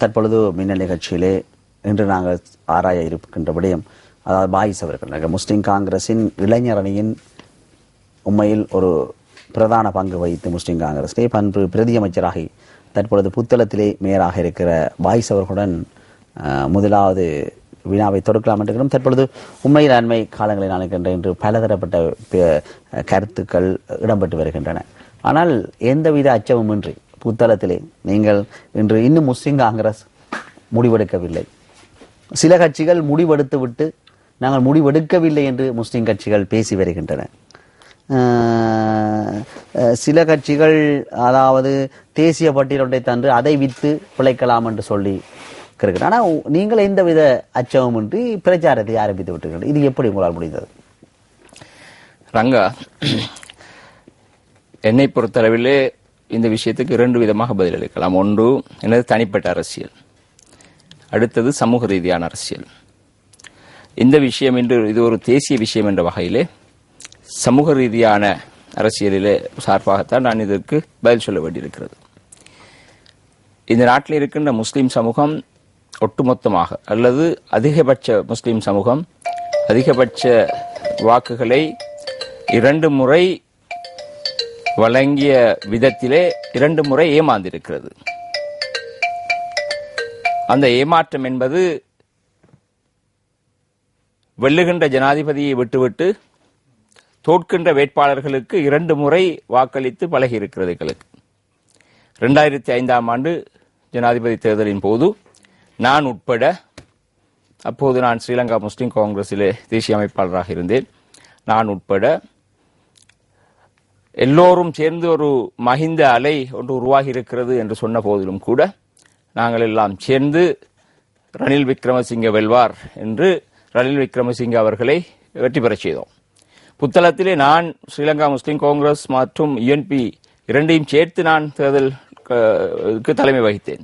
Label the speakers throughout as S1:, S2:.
S1: தற்பொழுது மின்னணி கட்சியிலே இன்று நாங்கள் ஆராய இருக்கின்ற விடயம், அதாவது பாயிஸ் அவர்கள் முஸ்லிம் காங்கிரசின் இளைஞர் அணியின் உண்மையில் ஒரு பிரதான பங்கு வகித்து முஸ்லிம் காங்கிரஸிலே பண்பு பிரதி அமைச்சராகி தற்பொழுது புத்தளத்திலே மேயராக இருக்கிற பாயிஸ் அவர்களுடன் முதலாவது வினாவை தொடுக்கலாம் என்று தற்பொழுது உண்மையில் அண்மை காலங்களில் நினைக்கின்ற இன்று பலதரப்பட்ட கருத்துக்கள் இடம்பெற்று வருகின்றன. ஆனால் எந்தவித அச்சமுமின்றி புத்தளத்திலே நீங்கள் இன்று இன்னும் முஸ்லிம் காங்கிரஸ் முடிவெடுக்கவில்லை, சில கட்சிகள் முடிவெடுத்து விட்டு நாங்கள் முடிவெடுக்கவில்லை என்று முஸ்லிம் கட்சிகள் பேசி வருகின்றன. சில கட்சிகள் அதாவது தேசிய பட்டியல் ஒன்றை தந்து அதை வித்து பிழைக்கலாம் என்று சொல்லி இருக்கிறார். ஆனால் நீங்கள் எந்தவித அச்சமுமின்றி பிரச்சாரத்தை ஆரம்பித்து விட்டுருக்கிறீர்கள். இது எப்படி உங்களால் முடிந்தது?
S2: ரங்கா, என்னை பொறுத்தளவிலே இந்த விஷயத்துக்கு 2 விதமாக பதிலளிக்கலாம். ஒன்று எனது தனிப்பட்ட அரசியல், அடுத்தது சமூக ரீதியான அரசியல். இந்த விஷயம் என்று இது ஒரு தேசிய விஷயம் என்ற வகையிலே சமூக ரீதியான அரசியலிலே சார்பாகத்தான் நான் இதற்கு பதில் சொல்ல வேண்டியிருக்கிறது. இந்த நாட்டில் இருக்கின்ற முஸ்லிம் சமூகம் ஒட்டுமொத்தமாக அல்லது அதிகபட்ச முஸ்லிம் சமூகம் அதிகபட்ச வாக்குகளை 2 முறை வழங்கிய விதத்திலே 2 முறை ஏமாந்திருக்கிறது. அந்த ஏமாற்றம் என்பது வெல்லுகின்ற ஜனாதிபதியை விட்டுவிட்டு தோற்கின்ற வேட்பாளர்களுக்கு 2 முறை வாக்களித்து பழகி இருக்கிறது எங்களுக்கு. 2005ஆம் ஆண்டு ஜனாதிபதி தேர்தலின் போது நான் உட்பட, அப்போது நான் ஸ்ரீலங்கா முஸ்லிம் காங்கிரஸிலே தேசிய அமைப்பாளராக இருந்தேன், நான் உட்பட எல்லோரும் சேர்ந்து ஒரு மஹிந்த அலை ஒன்று உருவாகி இருக்கிறது என்று சொன்ன போதிலும் கூட நாங்கள் எல்லாம் சேர்ந்து ரணில் விக்ரமசிங்க வெல்வார் என்று ரணில் விக்ரமசிங்க அவர்களை வெற்றி பெறச் செய்தோம். புத்தளத்திலே நான் ஸ்ரீலங்கா முஸ்லிம் காங்கிரஸ் மற்றும் யுஎன்பி இரண்டையும் சேர்த்து நான் தேர்தலுக்கு தலைமை வகித்தேன்.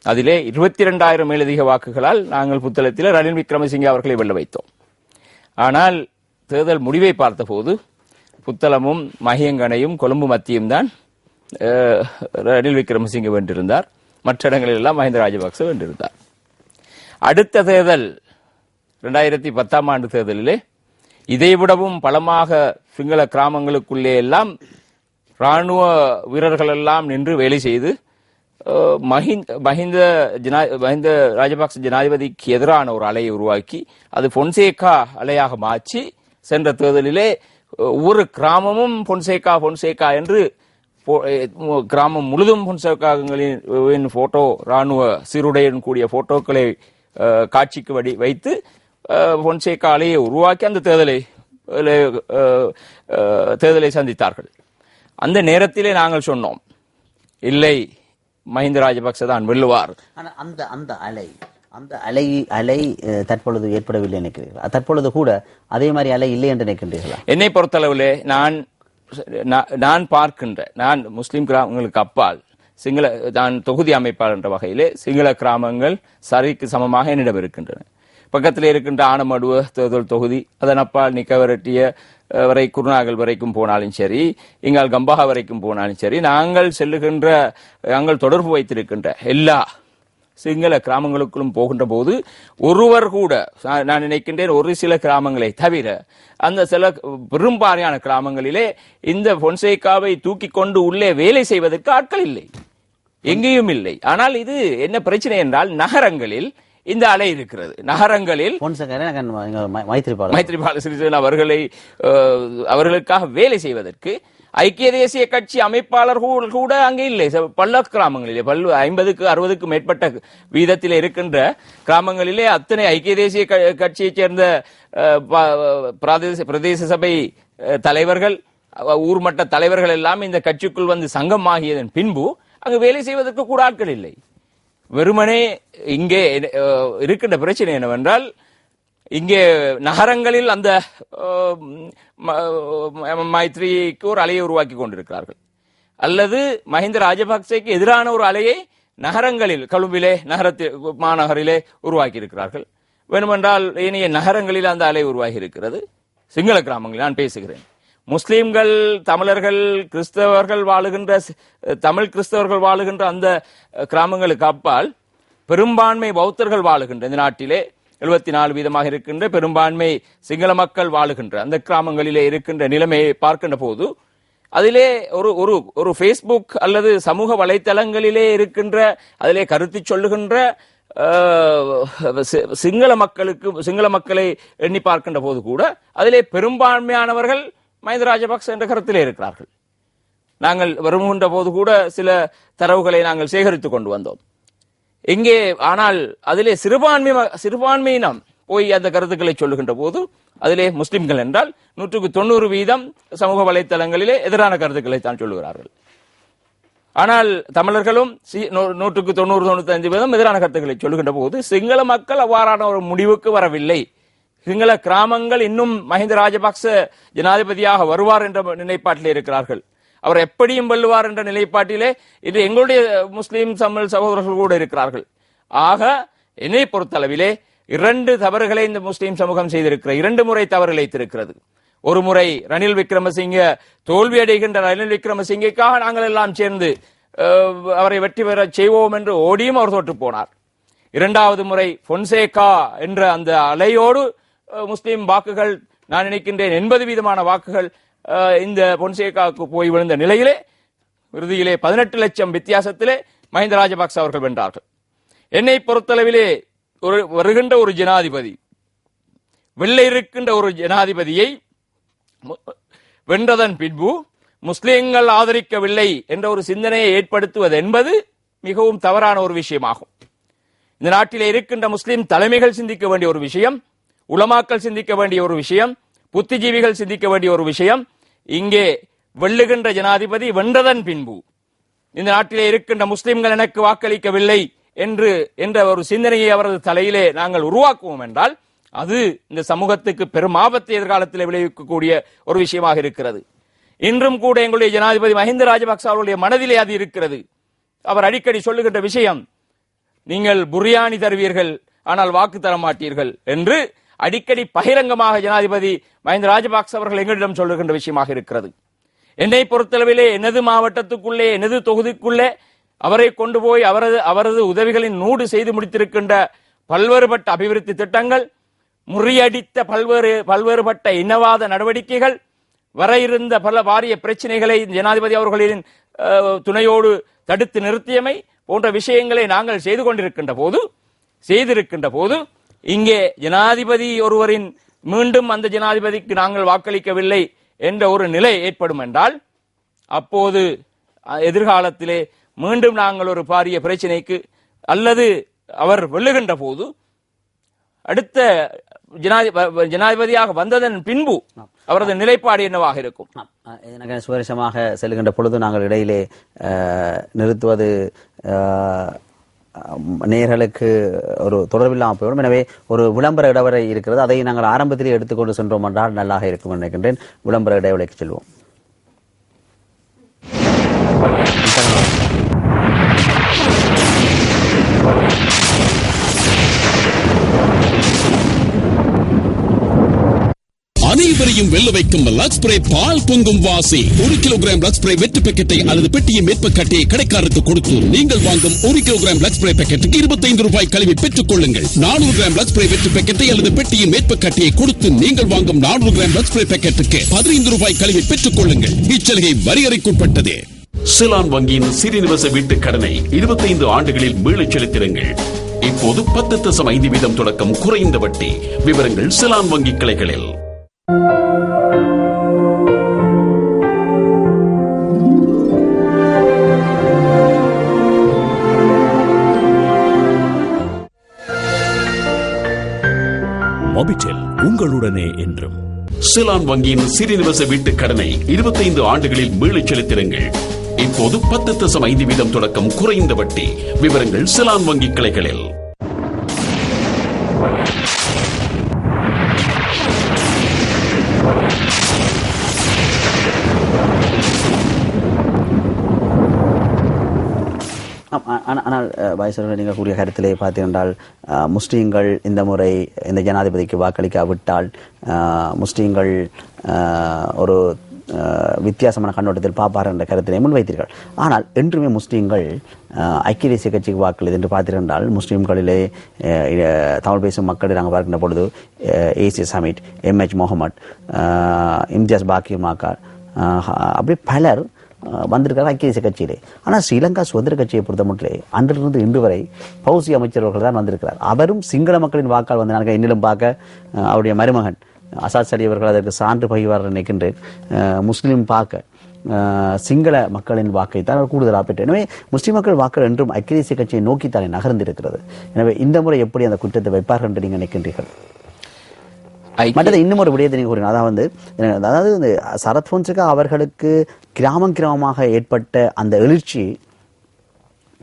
S2: அதிலே 22,000 மேலதிக வாக்குகளால் நாங்கள் புத்தளத்தில் ரணில் விக்ரமசிங்கே அவர்களை வெல்ல வைத்தோம். ஆனால் தேர்தல் முடிவை பார்த்தபோது புத்தளமும் மகியங்கனையும் கொழும்பு மத்தியும் தான் ரணில் விக்ரமசிங்கே வென்றிருந்தார். மற்ற இடங்களில் எல்லாம் மஹிந்த ராஜபக்ச வென்றிருந்தார். அடுத்த தேர்தல் 2010ஆம் ஆண்டு தேர்தலிலே இதைவிடவும் பலமாக சிங்கள கிராமங்களுக்குள்ளே எல்லாம் ராணுவ வீரர்கள் எல்லாம் நின்று வேலை செய்து மஹிந்த ராஜபக்ச ஜனாதிபதிக்கு எதிரான ஒரு அலையை உருவாக்கி அது பொன்சேகா அலையாக மாற்றி சென்ற தேர்தலிலே ஒவ்வொரு கிராமமும் பொன்சேகா என்று கிராமம் முழுதும் பொன்சேகாங்களின் போட்டோ, ராணுவ சீருடையுடன் கூடிய போட்டோக்களை காட்சிக்கு வைத்து பொன்சேகா அலையை உருவாக்கி அந்த தேர்தலை சந்தித்தார்கள். அந்த நேரத்திலே நாங்கள் சொன்னோம், இல்லை, மஹிந்த ராஜபக்ச தான் வெல்லுவார்.
S1: அந்த அலை தற்பொழுது ஏற்படவில்லை நினைக்கிறீர்களா? தற்பொழுது கூட அதே மாதிரி அலை இல்லை என்று நினைக்கின்றீர்களா?
S2: என்னை பொறுத்தளவிலே நான் பார்க்கின்ற, நான் முஸ்லிம் கிராமங்களுக்கு அப்பால் நான் தொகுதி அமைப்பாளர் என்ற வகையிலே சிங்கள கிராமங்கள் சரிக்கு சமமாக என்னிடம் இருக்கின்றன. பக்கத்தில் இருக்கின்ற ஆனமடுவ தேர்தல் தொகுதி, அதன் அப்பால் நிக்கவரட்டிய வரை குருநாகல் வரைக்கும் போனாலும் சரி, இங்கால் கம்பாக வரைக்கும் போனாலும் சரி, நாங்கள் தொடர்பு வைத்திருக்கின்ற எல்லா சிங்கள கிராமங்களுக்குள்ளும் போகின்ற போது ஒருவர் கூட, நான் நினைக்கின்றேன் ஒரு சில கிராமங்களை தவிர அந்த சில பெரும்பாலான கிராமங்களிலே இந்த பொன்சேகாவை தூக்கி கொண்டு உள்ளே வேலை செய்வதற்கு ஆட்கள் இல்லை, எங்கேயும் இல்லை. ஆனால் இது என்ன பிரச்சனை என்றால், நகரங்களில் இந்த அலை இருக்கிறது. நகரங்களில் மைத்ரிபால சிறிசேன அவர்களுக்காக வேலை செய்வதற்கு ஐக்கிய தேசிய கட்சி அமைப்பாளர்கள் கூட அங்கே இல்லை. பல கிராமங்களிலே 50-60க்கும் மேற்பட்ட வீதத்தில் இருக்கின்ற கிராமங்களிலே அத்தனை ஐக்கிய தேசிய கட்சியைச் சேர்ந்த பிரதேச சபை தலைவர்கள், ஊர்மட்ட தலைவர்கள் எல்லாம் இந்த கட்சிக்குள் வந்து சங்கமாகியதன் பின்பு அங்கு வேலை செய்வதற்கு கூட ஆட்கள் இல்லை. வெறுமனே இங்கே இருக்கின்ற பிரச்சனை என்னவென்றால், இங்கே நகரங்களில் அந்த மைத்ரிக்கு ஒரு அலையை உருவாக்கி கொண்டிருக்கிறார்கள், அல்லது மஹிந்த ராஜபக்சேக்கு எதிரான ஒரு அலையை நகரங்களில், கொழும்பிலே மாநகரிலே உருவாக்கி இருக்கிறார்கள். வேணுமென்றால் ஏனைய நகரங்களில் அந்த அலை உருவாகி இருக்கிறது. சிங்கள கிராமங்களில் நான் பேசுகிறேன். முஸ்லிம்கள், தமிழர்கள், கிறிஸ்தவர்கள் வாழுகின்ற, தமிழ் கிறிஸ்தவர்கள் வாழுகின்ற அந்த கிராமங்களுக்கு அப்பால் பெரும்பான்மை பௌத்தர்கள் வாழுகின்ற இந்த நாட்டிலே 74% இருக்கின்ற பெரும்பான்மை சிங்கள மக்கள் வாழுகின்ற அந்த கிராமங்களிலே இருக்கின்ற நிலைமையை பார்க்கின்ற போது அதிலே ஒரு ஃபேஸ்புக் அல்லது சமூக வலைத்தளங்களிலே இருக்கின்ற அதிலே கருத்து சொல்லுகின்ற சிங்கள மக்களை எண்ணி பார்க்கின்ற போது கூட அதிலே பெரும்பான்மையானவர்கள் மஹிந்த ராஜபக்ச என்ற கருத்திலே இருக்கிறார்கள். நாங்கள் வருகின்ற போது கூட சில தரவுகளை நாங்கள் சேகரித்துக் கொண்டு வந்தோம். இங்கே ஆனால் அதிலே சிறுபான்மையினம் போய் அந்த கருத்துக்களை சொல்லுகின்ற போது அதிலே முஸ்லிம்கள் என்றால் 190% சமூக வலைத்தளங்களிலே எதிரான கருத்துக்களை தான் சொல்லுகிறார்கள். ஆனால் தமிழர்களும் 190-95% எதிரான கருத்துக்களை சொல்லுகின்ற போது சிங்கள மக்கள் அவ்வாறான ஒரு முடிவுக்கு வரவில்லை. சிங்கள கிராமங்கள் இன்னும் மஹிந்த ராஜபக்ச ஜனாதிபதியாக வருவார் என்ற நிலைப்பாட்டிலே இருக்கிறார்கள். அவர் எப்படியும் வெல்லுவார் என்ற நிலைப்பாட்டிலே இது எங்களுடைய முஸ்லிம் தமிழ் சகோதரர்கள் கூட இருக்கிறார்கள். ஆக என்னை பொறுத்தளவிலே 2 தவறுகளை இந்த முஸ்லிம் சமூகம் செய்திருக்கிற 2 முறை தவறு இழைத்திருக்கிறது. ஒரு முறை ரணில் விக்ரமசிங்க தோல்வி அடைகின்ற ரணில் விக்ரமசிங்கைக்காக நாங்கள் எல்லாம் சேர்ந்து அவரை வெற்றி பெற செய்வோம் என்று ஓடியும் அவர் தோற்று போனார். 2வது முறை பொன்சேகா என்ற அந்த அலையோடு முஸ்லிம் வாக்குகள் நான் நினைக்கின்றேன் 80% வாக்குகள் இந்த பொன்சேகாவுக்கு போய் விழுந்த நிலையிலே இறுதியிலே 18 லட்சம் வித்தியாசத்திலே மஹிந்த ராஜபக்ச அவர்கள் வென்றார்கள். என்னை பொறுத்தளவிலே வருகின்ற ஒரு ஜனாதிபதி வெள்ளை இருக்கின்ற ஒரு ஜனாதிபதியை வென்றதன் பின்பு முஸ்லிம்கள் ஆதரிக்கவில்லை என்ற ஒரு சிந்தனையை ஏற்படுத்துவது என்பது மிகவும் தவறான ஒரு விஷயமாகும். இந்த நாட்டிலே இருக்கின்ற முஸ்லிம் தலைமைகள் சிந்திக்க வேண்டிய ஒரு விஷயம், உலமாக்கள் சிந்திக்க வேண்டிய ஒரு விஷயம், புத்திஜீவிகள் சிந்திக்க வேண்டிய ஒரு விஷயம். இங்கே வெல்லுகின்ற ஜனாதிபதி வென்றதன் பின்பு இந்த நாட்டிலே இருக்கின்ற முஸ்லிம்கள் எனக்கு வாக்களிக்கவில்லை என்ற ஒரு சிந்தனையை அவரது தலையிலே நாங்கள் உருவாக்குவோம் என்றால் அது இந்த சமூகத்துக்கு பெரும் ஆபத்தை எதிர்காலத்தில் விளைவிக்கக்கூடிய ஒரு விஷயமாக இருக்கிறது. இன்றும் கூட எங்களுடைய ஜனாதிபதி மஹிந்த ராஜபக்ச அவருடைய மனதிலே அது இருக்கிறது. அவர் அடிக்கடி சொல்லுகின்ற விஷயம், நீங்கள் புரியாணி தருவீர்கள் ஆனால் வாக்கு தர மாட்டீர்கள் என்று அடிக்கடி பகிரங்கமாக ஜனாதிபதி மஹிந்த ராஜபக்ச அவர்கள் எங்களிடம் சொல்லுகின்ற விஷயமாக இருக்கிறது. என்னை பொறுத்தளவிலே எனது மாவட்டத்துக்குள்ளே எனது தொகுதிக்குள்ளே அவரை கொண்டு போய் அவரது உதவிகளின் நூடு செய்து முடித்திருக்கின்ற பல்வேறுபட்ட அபிவிருத்தி திட்டங்கள், முறியடித்த பல்வேறுபட்ட இனவாத நடவடிக்கைகள், வர இருந்த பல பாரிய பிரச்சனைகளை ஜனாதிபதி அவர்களின் துணையோடு தடுத்து நிறுத்தியமை போன்ற விஷயங்களை நாங்கள் செய்திருக்கின்ற போது இங்கே ஜனாதிபதி ஒருவரின் மீண்டும் அந்த ஜனாதிபதிக்கு நாங்கள் வாக்களிக்கவில்லை என்ற ஒரு நிலை ஏற்படும் என்றால் அப்போது எதிர்காலத்திலே மீண்டும் நாங்கள் ஒரு பாரிய பிரச்சனைக்கு அல்லது அவர் வெல்லுகின்ற போது அடுத்த ஜனாதிபதியாக வந்ததன் பின்பு அவரது நிலைப்பாடு என்னவாக இருக்கும்?
S1: சுவரிசமாக செல்கின்ற பொழுது நாங்கள் இடையிலே நிறுத்துவது நேயர்களுக்கு ஒரு தொடர்பில்லாமல் போய்விடும். எனவே ஒரு விளம்பர இடைவெளி இருக்கிறது, அதை நாங்கள் ஆரம்பத்திலே எடுத்துக்கொண்டு சென்றோம் என்றால் நல்லாக இருக்கும் நினைக்கின்றேன். விளம்பர இடைவெளிக்கு செல்வோம்.
S3: அனைவரையும் வெல்ல வைக்கும் லக்ஸ் ஸ்ப்ரே பால் பொங்கும் வாசி. 1 கிலோகிராம் லக்ஸ் ஸ்ப்ரே வெட்டு பாக்கெட்டை அல்லது பெட்டியின் மேற்பக்கட்டையை கடைக்காரருக்கு கொடுத்து நீங்கள் வாங்கும் 1 கிலோகிராம் லக்ஸ் ஸ்ப்ரே பாக்கெட்டுக்கு 25 ரூபாய் கழிவை பெற்றுக் கொள்ளுங்கள். 400 கிராம் லக்ஸ் ஸ்ப்ரே வெட்டு பாக்கெட்டை அல்லது பெட்டியின் மேற்பக்கட்டையை கொடுத்து நீங்கள் வாங்கும் 400 கிராம் லக்ஸ் ஸ்ப்ரே பாக்கெட்டுக்கு 15 ரூபாய் கழிவை பெற்றுக் கொள்ளுங்கள். இச்சலுகை வரையறைக்குட்பட்டது. சிலான் வங்கியின் சிறிநிவச வீட்டு கடனை 25 ஆண்டுகளில் மீளச் செலுத்திடுங்கள். இப்போது 10.5% தொடக்கம் குறைந்த வட்டி. விவரங்கள் சிலான் வங்கி கிளைகளில்.
S4: மொபிடெல் உங்களுடனே என்றும்.
S3: சிலான் வங்கியின் சிறிநிவச வீட்டு கடனை 25 ஆண்டுகளில் மீளச் செலுத்திடுங்கள். இப்போது 10.5% தொடக்கம் குறைந்த வட்டி. விவரங்கள் சிலான் வங்கி கிளைகளில்.
S1: ஆனால் வயசர்கள் நீங்கள் கூறிய கருத்திலே பார்த்தீர்கள், முஸ்லீம்கள் இந்த முறை இந்த ஜனாதிபதிக்கு வாக்களிக்காவிட்டால் முஸ்லீம்கள் ஒரு வித்தியாசமான கண்ணோட்டத்தில் பார்ப்பார் என்ற கருத்தினை முன்வைத்தீர்கள். ஆனால் என்றுமே முஸ்லீம்கள் ஐக்கிய தேசிய கட்சிக்கு வாக்களித்து என்று பார்த்தீர்கள். முஸ்லீம்களிலே தமிழ் பேசும் மக்களை நாங்கள் பார்க்கின்ற பொழுது ஏசி சமிட், MH முகமட், இம்தியாஸ் பாக்கிர் மாக்கார், அப்படி பலர் வந்திருக்காரு ஐக்கிய தேசிய கட்சியிலே. ஆனால் ஸ்ரீலங்கா சுதந்திர கட்சியை பொறுத்த மட்டும் அன்றிலிருந்து இன்று வரை பௌசி அமைச்சர்கள் தான் வந்திருக்கிறார். அவரும் சிங்கள மக்களின் வாக்கால் வந்தாங்க. இன்னிலும் பார்க்க அவருடைய மருமகன் அசாத் சரி அவர்கள் அதற்கு சான்று பகிர்வார் நினைக்கின்றேன். முஸ்லீம் பார்க்க சிங்கள மக்களின் வாக்கை தான் கூடுதலாக பெற்று. எனவே முஸ்லீம் மக்கள் வாக்கள் என்றும் ஐக்கிய தேசிய கட்சியை நோக்கித்தானே நகர்ந்திருக்கிறது. எனவே இந்த முறை எப்படி அந்த குற்றத்தை வைப்பார்கள் என்று நீங்கள் நினைக்கின்றீர்கள்? மற்றது இன்னும் ஒரு விடயத்தை நீங்க கூறினார். அதாவது இந்த சரத் பொன்சேகா அவர்களுக்கு கிராமமாக ஏற்பட்ட அந்த எழுச்சி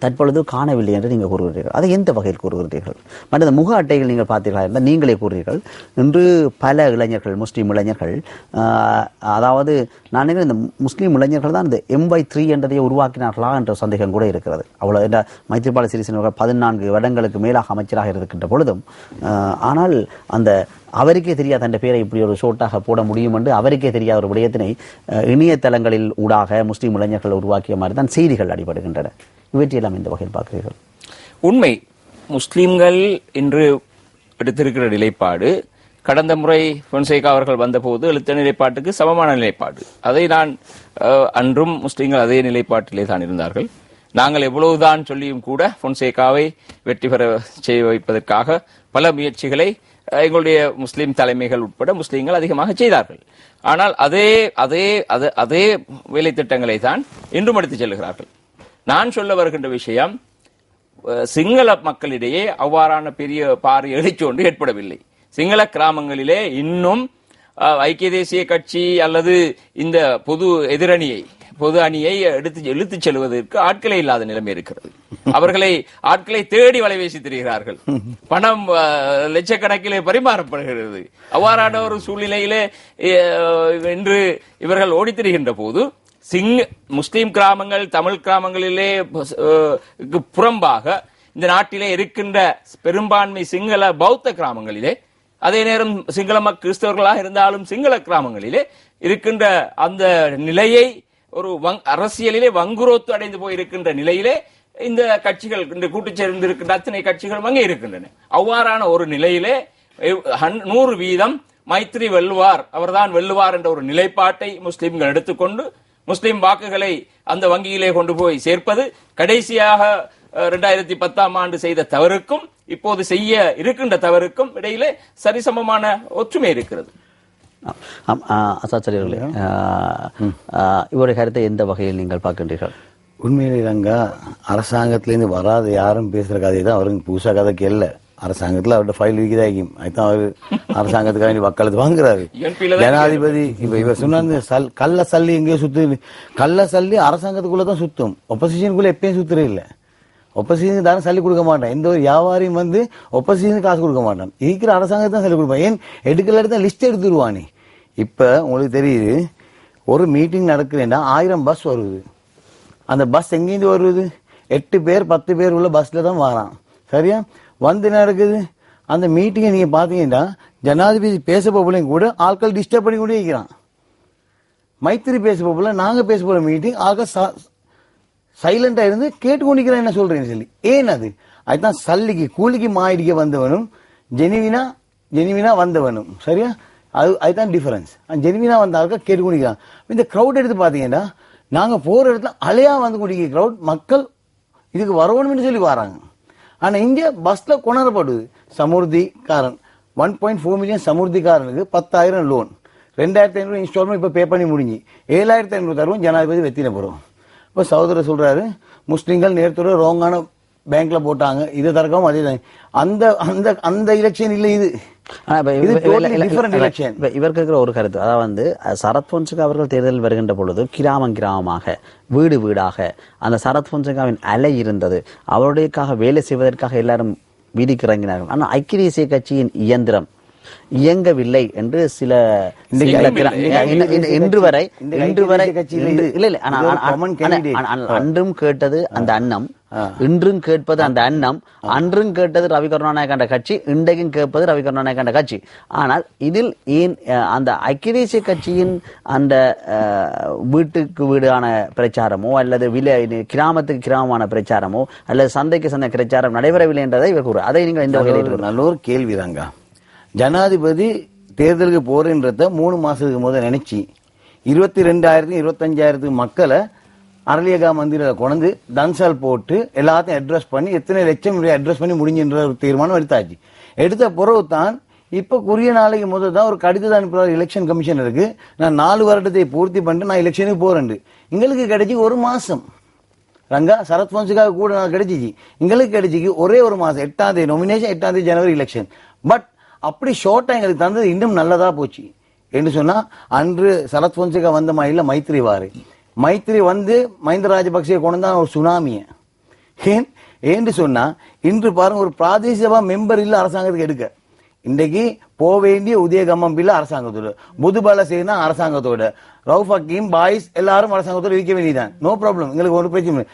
S1: தற்பொழுது காணவில்லை என்று நீங்கள் கூறுகிறீர்கள். அதை எந்த வகையில் கூறுகிறீர்கள்? மற்ற முக அட்டைகள் நீங்கள் பார்த்தீர்களா இருந்தால் நீங்களே கூறுகிறீர்கள். இன்று பல இளைஞர்கள், முஸ்லீம் இளைஞர்கள், அதாவது நான் நினைக்கிறேன் இந்த முஸ்லீம் இளைஞர்கள் தான் இந்த MY3 என்றதை உருவாக்கினார்களா என்ற சந்தேகம் கூட இருக்கிறது. அவ்வளவு என்ற மைத்ரிபால சிறிசேன 14 வருடங்களுக்கு மேலாக அமைச்சராக இருக்கின்ற பொழுதும் ஆனால் அந்த அவருக்கே தெரியாத அந்த பேரை இப்படி ஒரு ஷோட்டாக போட முடியும் என்று அவருக்கே தெரியாத ஒரு விடயத்தினை இணையதளங்களில் ஊடாக முஸ்லீம் இளைஞர்கள் உருவாக்கிய மாதிரி தான் செய்திகள் அடிபடுகின்றன. இவற்றையெல்லாம் இந்த வகையில் பார்க்கிறீர்கள்?
S2: உண்மை, முஸ்லிம்கள் இன்று எடுத்திருக்கிற நிலைப்பாடு கடந்த முறை பொன்சேகா அவர்கள் வந்தபோது எழுத்த நிலைப்பாட்டுக்கு சமமான நிலைப்பாடு. அதை நான் அன்றும் முஸ்லிம்கள் அதே நிலைப்பாட்டிலே தான் இருந்தார்கள். நாங்கள் எவ்வளவுதான் சொல்லியும் கூட பொன்சேகாவை வெற்றி பெற செய்ய வைப்பதற்காக பல முயற்சிகளை எங்களுடைய முஸ்லிம் தலைமைகள் உட்பட முஸ்லிம்கள் அதிகமாக செய்தார்கள். ஆனால் அதே அதே அதே வேலை திட்டங்களை தான் இன்றும் எடுத்துச் செல்கிறார்கள். நான் சொல்ல வருகின்ற விஷயம், சிங்கள மக்களிடையே அவ்வாறான பெரிய பாரிய எழுச்சி ஒன்று ஏற்படவில்லை. சிங்கள கிராமங்களிலே இன்னும் ஐக்கிய தேசிய கட்சி அல்லது இந்த பொது அணியை இழுத்துச் செல்வதற்கு ஆட்களே இல்லாத நிலைமை இருக்கிறது. ஆட்களை தேடி வலைவீசி திரிகிறார்கள். பணம் லட்சக்கணக்கிலே பரிமாறப்படுகிறது. அவ்வாறான ஒரு சூழ்நிலையிலே இன்று இவர்கள் ஓடித் திரிகின்ற போது முஸ்லிம் கிராமங்கள், தமிழ் கிராமங்களிலே புறம்பாக இந்த நாட்டிலே இருக்கின்ற பெரும்பான்மை சிங்கள பௌத்த கிராமங்களிலே, அதே நேரம் சிங்கள கிறிஸ்தவர்களாக இருந்தாலும் சிங்கள கிராமங்களிலே இருக்கின்ற அந்த நிலையை ஒரு அரசியலிலே வங்குரோத்து அடைந்து போயிருக்கின்ற நிலையிலே இந்த கட்சிகள், இந்த கூட்டு சேர்ந்திருக்கின்ற அத்தனை கட்சிகள் அங்கே இருக்கின்றன. அவ்வாறான ஒரு நிலையிலே 100% மைத்ரி வெல்லுவார், அவர்தான் வெல்லுவார் என்ற ஒரு நிலைப்பாட்டை முஸ்லிம்கள் எடுத்துக்கொண்டு முஸ்லிம் வாக்குகளை அந்த வங்கியிலே கொண்டு போய் சேர்ப்பது கடைசியாக 2010ஆம் ஆண்டு செய்த தவறுக்கும் இப்போது செய்ய இருக்கின்ற தவறுக்கும் இடையிலே சரிசமமான ஒற்றுமை இருக்கிறது.
S1: அசாச்சரியர்களே, இவருடைய கருத்தை எந்த வகையில் நீங்கள் பார்க்கின்றீர்கள்?
S5: உண்மையிலே ரங்கா, அரசாங்கத்திலேருந்து வராத யாரும் பேசுற கதை தான் அவருக்கு புதுசா கதைக்கு இல்லை. அரசாங்கத்தில் அவருடைய ஃபைல் விகிதாகும், அதுதான் அவர் அரசாங்கத்துக்காக வேண்டி வக்காலத்து வாங்குறாரு. ஜனாதிபதி இப்ப இவர் சொன்ன கள்ள சல்லி எங்கேயோ சுத்து, கள்ள சல்லி அரசாங்கத்துக்குள்ளதான் சுத்தும், ஒப்போசிஷனுக்குள்ள எப்பயும் சுத்துறே இல்லை. ஒப்போசிஷனுக்கு தானே சல்லி கொடுக்க மாட்டான். எந்த ஒரு வியாபாரியும் ஒப்போசிஷனுக்கு காசு கொடுக்க மாட்டான். இருக்கிற அரசாங்கத்தை தான் சல்லி கொடுப்பான். ஏன் எடுக்கல எடுத்தா லிஸ்ட் எடுத்துருவானே. இப்ப உங்களுக்கு தெரியுது, ஒரு மீட்டிங் நடக்குதுன்னா 1000 பஸ் வருது. அந்த பஸ் எங்கேருந்து வருது? 8 பேர் 10 பேர் உள்ள பஸ்ல தான் வரான். சரியா? வந்து நடக்குது அந்த மீட்டிங்கை நீங்க பாத்தீங்கன்னா, ஜனாதிபதி பேச போகலையும் கூட ஆட்கள் டிஸ்டர்ப் பண்ணி கொண்டே இருக்கிறான். மைத்திரி பேச போகல, நாங்க பேச போற மீட்டிங் ஆட்கள் சைலண்டா இருந்து கேட்டுக்கொண்டிருக்கிறேன் என்ன சொல்றேன்னு சொல்லி. ஏன் அதுதான் சல்லிக்கு கூலிக்கு மாயிடிக்க வந்தவனும் ஜெனிவினா வந்தவனும். சரியா? அதுதான் டிஃபரன்ஸ். ஜெனிவினா வந்த ஆட்கள் கேட்டுக்கொண்டிருக்கிறான். இந்த கிரௌட் எடுத்து பாத்தீங்கன்னா, நாங்க போற இடத்துல அலையா வந்து கொண்டிருக்கிற கிரௌட், மக்கள் இதுக்கு வரணும்னு சொல்லி வராங்க. ஆனா இங்க பஸ்ல கொணரப்படுது. சமுர்திகாரன் 1.4 மில்லியன் சமுர்திகாரனுக்கு 10,000 லோன், 2,500 இன்ஸ்டால்மெண்ட் இப்ப பே பண்ணி முடிஞ்சு 7,500 தருவோம் ஜனாதிபதி வெத்தின போறோம். இப்ப சகோதரர் சொல்றாரு, முஸ்லிம்கள் நேரத்தோட ரோங்கான பேங்க்ல போட்டாங்க, இது தரக்கும் அதே அந்த எலெக்ஷன் இல்ல இது.
S1: இவருக்கு இருக்கிற ஒரு கருத்து, அதாவது சரத் பொன்சேகா அவர்கள் தேர்தலில் வருகின்ற பொழுது கிராமமாக வீடு வீடாக அந்த சரத் பொன்சேகாவின் அலை இருந்தது. அவருடையக்காக வேலை செய்வதற்காக எல்லாரும் வீதிக்கு இறங்கினார்கள். ஆனால் ஐக்கிய தேசிய கட்சியின் இயந்திரம் இயங்கவில்லை என்று சில இன்று வரை அன்றும் கேட்டது அந்த அன்னம் இன்றும் கேட்பது அந்த அன்னம், அன்றும் கேட்டது ரவி கருணாநாயகண்ட கட்சி, இன்றைக்கும் கேட்பது ரவி கருணாநாயகண்ட கட்சி. ஆனால் இதில் ஏன் அந்த ஐக்கிய தேசிய கட்சியின் அந்த வீட்டுக்கு வீடான பிரச்சாரமோ அல்லது கிராமத்துக்கு கிராமமான பிரச்சாரமோ அல்லது சந்தைக்கு சந்தை பிரச்சாரம் நடைபெறவில்லை என்றதை இவர் கூறு. அதை நீங்கள் இந்த வகையில்
S5: நல்ல ஒரு கேள்வி தாங்க. ஜனாதிபதி தேர்தலுக்கு போறேன்றத 3 மாசத்துக்கு முதல் நினைச்சு 22,000 25,000 மக்களை அரளியகா மந்திரில கொண்டு தன்சால் போட்டு எல்லாத்தையும் அட்ரஸ் பண்ணி எத்தனை லட்சம் அட்ரஸ் பண்ணி முடிஞ்சுன்ற ஒரு தீர்மானம் எடுத்தாச்சு. எடுத்த பிறகு தான் இப்ப குறுகிய நாளைக்கு முதல் தான் ஒரு கடிதம் அனுப்புற எலெக்ஷன் கமிஷன் இருக்கு, நான் 4 வருடத்தை பூர்த்தி பண்ணிட்டு நான் எலெக்ஷனுக்கு போறேன். எங்களுக்கு கிடைச்சி 1 மாசம் ரங்கா. சரத் பொன்சேகாவுக்கு கூட நான் கிடைச்சிச்சு, எங்களுக்கு கிடைச்சிக்கு ஒரே 1 மாசம். 8ஆம் தேதி நொமினேஷன், 8ஆம் தேதி ஜனவரி எலெக்ஷன். பட் அப்படி ஷார்ட்டா எங்களுக்கு தந்தது இன்னும் நல்லதா போச்சு என்று சொன்னா, அன்று சரத் பொன்சேகா வந்த மாதிரில மைத்ரி வாரு, மைத்ரி வந்து மஹிந்த ராஜபக்சே கொண்டு ஒரு சுனாமிய. ஏன்னு சொன்னா இன்று பாருங்க, ஒரு பிராதேசிக சபா மெம்பர் இல்ல அரசாங்கத்துக்கு எடுக்க. இன்றைக்கு போக வேண்டிய உதயகம்மம் பில்ல அரசாங்கத்தோட, புதுபால சேனா அரசாங்கத்தோட, ரவுஃப் ஹக்கீம் பாய்ஸ் எல்லாரும் அரசாங்கத்தோட இருக்க வேண்டியதான். நோ ப்ராப்ளம், எங்களுக்கு ஒரு பிரச்சனை.